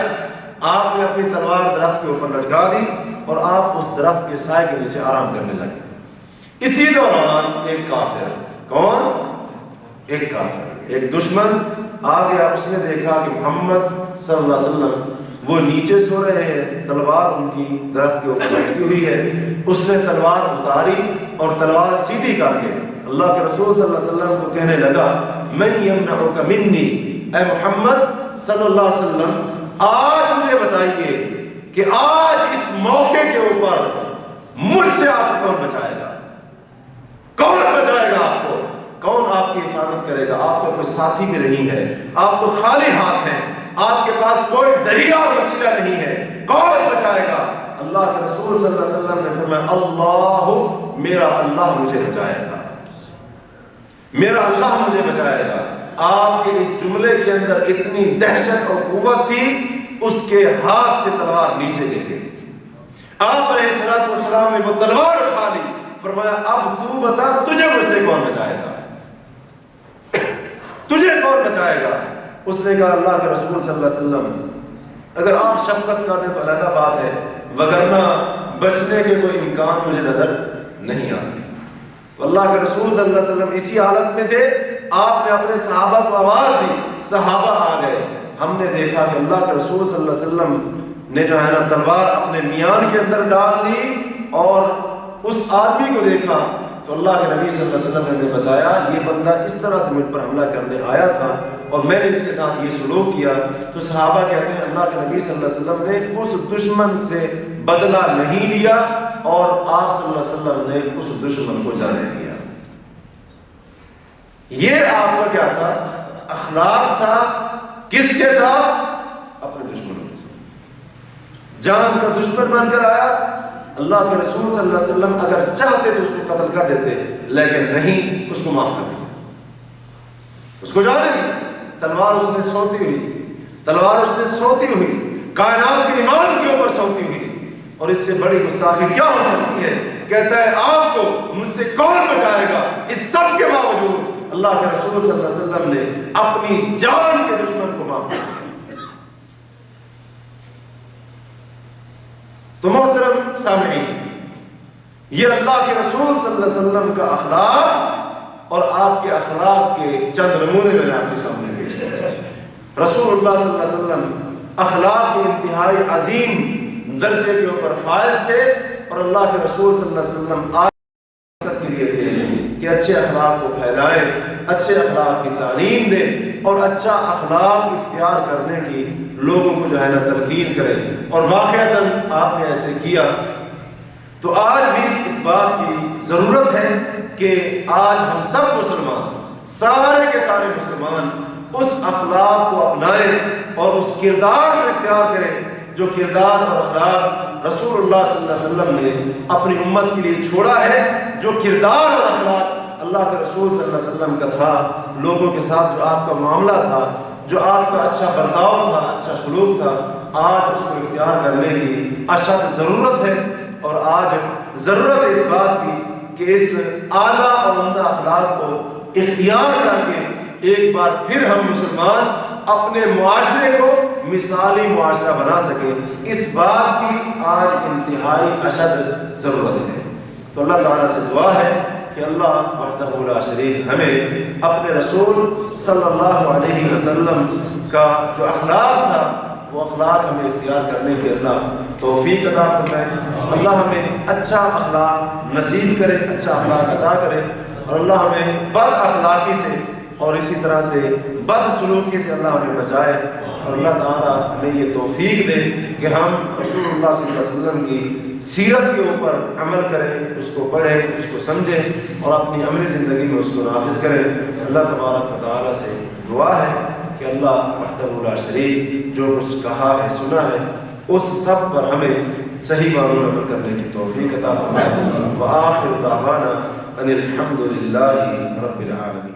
آپ نے اپنی تلوار درخت کے اوپر لٹکا دی اور آپ اس درخت کے سائے کے نیچے آرام کرنے لگے۔ اسی دوران ایک کافر، کون؟ ایک کافر، ایک دشمن آ گیا، اس نے دیکھا کہ محمد صلی اللہ علیہ وسلم وہ نیچے سو رہے ہیں، تلوار ان کی درخت کے اوپر لٹکی ہوئی ہے، اس نے تلوار اتاری اور تلوار سیدھی کر کے اللہ کے رسول صلی اللہ علیہ وسلم کو کہنے لگا من یمنعک منی، اے محمد صلی اللہ علیہ وسلم آج مجھے بتائیے کہ آج اس موقع کے اوپر مجھ سے آپ کو کون بچائے گا؟ کون بچائے گا آپ کو؟ کون آپ کی حفاظت کرے گا؟ آپ کا کوئی ساتھی بھی نہیں ہے، آپ تو خالی ہاتھ ہیں، آپ کے پاس کوئی ذریعہ اور وسیلہ نہیں ہے، کون بچائے گا؟ اللہ کے رسول صلی اللہ علیہ وسلم نے فرمایا اللہ، میرا اللہ مجھے بچائے گا، میرا اللہ مجھے بچائے گا۔ آپ کے اس جملے کے اندر اتنی دہشت اور قوت تھی، اس کے ہاتھ سے تلوار نیچے گر گئی۔ آپ علیہ الصلوۃ والسلام نے وہ تلوار اٹھا لی، فرمایا اب تو بتا تجھے مجھ سے کون بچائے گا، تجھے کون بچائے گا؟ اس نے کہا اللہ کے رسول صلی اللہ علیہ وسلم اگر آپ شفقت کر دیں تو علیحدہ بات ہے، وگرنہ بچنے کے کوئی امکان مجھے نظر نہیں آتے۔ تو اللہ کے رسول صلی اللہ علیہ وسلم اسی حالت میں تھے، آپ نے اپنے صحابہ کو آواز دی، صحابہ آ گئے۔ ہم نے دیکھا کہ اللہ کے رسول صلی اللہ علیہ وسلم نے جو ہے نا تلوار اپنے میان کے اندر ڈال لی، اور اس آدمی کو دیکھا تو اللہ کے نبی صلی اللہ علیہ وسلم نے بتایا یہ بندہ اس طرح سے مجھ پر حملہ کرنے آیا تھا اور میں نے اس کے ساتھ یہ سلوک کیا۔ تو صحابہ کہتے ہیں اللہ کے نبی صلی اللہ علیہ وسلم نے اس دشمن سے بدلہ نہیں لیا اور آپ صلی اللہ علیہ وسلم نے اس دشمن کو جانے دیا۔ یہ آپ کا کیا تھا؟ اخلاق تھا، کس کے ساتھ؟ اپنے دشمنوں کے ساتھ۔ جان کا دشمن بن کر آیا، اللہ کے رسول صلی اللہ علیہ وسلم اگر چاہتے تو اس کو قتل کر دیتے، لیکن نہیں، اس کو معاف کر دیا، اس کو جانے دی۔ تلوار اس نے سونتی ہوئی، تلوار اس نے سونتی ہوئی، کائنات کے ایمان کے اوپر سونتی ہوئی، اور اس سے بڑی گستاخی کیا ہو سکتی ہے؟ کہتا ہے آپ کو مجھ سے کون بچائے گا؟ اس سب کے باوجود اللہ کے رسول صلی اللہ علیہ وسلم نے اپنی جان کے دشمن کو معاف کر دیا۔ تو محترم سامعین، یہ اللہ کے رسول صلی اللہ علیہ وسلم کا اخلاق اور آپ کے اخلاق کے چند نمونے میں آپ کے سامنے پیش ہے۔ رسول اللہ صلی اللہ علیہ وسلم اخلاق کے انتہائی عظیم درجے کے اوپر فائز تھے، اور اللہ کے رسول صلی اللہ علیہ وسلم مقصد کے لیے تھے کہ اچھے اخلاق کو پھیلائیں، اچھے اخلاق کی تعلیم دیں، اور اچھا اخلاق اختیار کرنے کی لوگوں کو جو ہے نا تلقین کریں، اور واقعتاً آپ نے ایسے کیا۔ تو آج بھی اس بات کی ضرورت ہے کہ آج ہم سب مسلمان، سارے کے سارے مسلمان اس اخلاق کو اپنائیں اور اس کردار کو اختیار کریں جو کردار اور اخلاق رسول اللہ صلی اللہ علیہ وسلم نے اپنی امت کے لیے چھوڑا ہے۔ جو کردار اور اخلاق اللہ کے رسول صلی اللہ علیہ وسلم کا تھا، لوگوں کے ساتھ جو آپ کا معاملہ تھا، جو آپ کا اچھا برتاؤ تھا، اچھا سلوک تھا، آج اس کو اختیار کرنے کی اشد ضرورت ہے۔ اور آج ضرورت ہے اس بات کی کہ اس اعلیٰ اور عمدہ اخلاق کو اختیار کر کے ایک بار پھر ہم مسلمان اپنے معاشرے کو مثالی معاشرہ بنا سکیں، اس بات کی آج انتہائی اشد ضرورت ہے۔ تو اللہ تعالیٰ سے دعا ہے کہ اللہ وحدہ لا شریک ہمیں اپنے رسول صلی اللہ علیہ وسلم کا جو اخلاق تھا وہ اخلاق ہمیں اختیار کرنے کی اللہ توفیق عطا فرمائے۔ اللہ ہمیں اچھا اخلاق نصیب کرے، اچھا اخلاق عطا کرے، اور اللہ ہمیں بد اخلاقی سے اور اسی طرح سے بد سلوکی سے اللہ ہمیں بچائے، اور اللہ تعالیٰ ہمیں یہ توفیق دے کہ ہم رسول اللہ صلی اللہ علیہ وسلم کی سیرت کے اوپر عمل کریں، اس کو پڑھیں، اس کو سمجھیں، اور اپنی عملی زندگی میں اس کو نافذ کریں۔ اللہ تبارک و تعالیٰ سے دعا ہے کہ اللہ وحدہ لا شریک جو کچھ کہا ہے، سنا ہے، اس سب پر ہمیں صحیح معنوں میں عمل کرنے کی توفیق عطا فرمائے۔ وآخر دعوانا ان الحمد للہ رب العالمین۔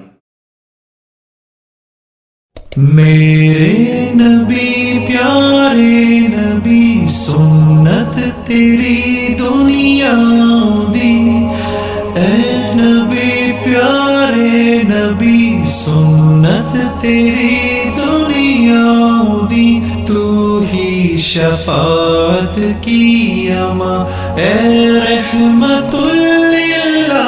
میرے نبی پیارے نبی، سنت تیری دنیا دی، اے نبی پیارے نبی، سنت تیری دنیا دی، تو ہی شفاعت کی اما، اے رحمت للہ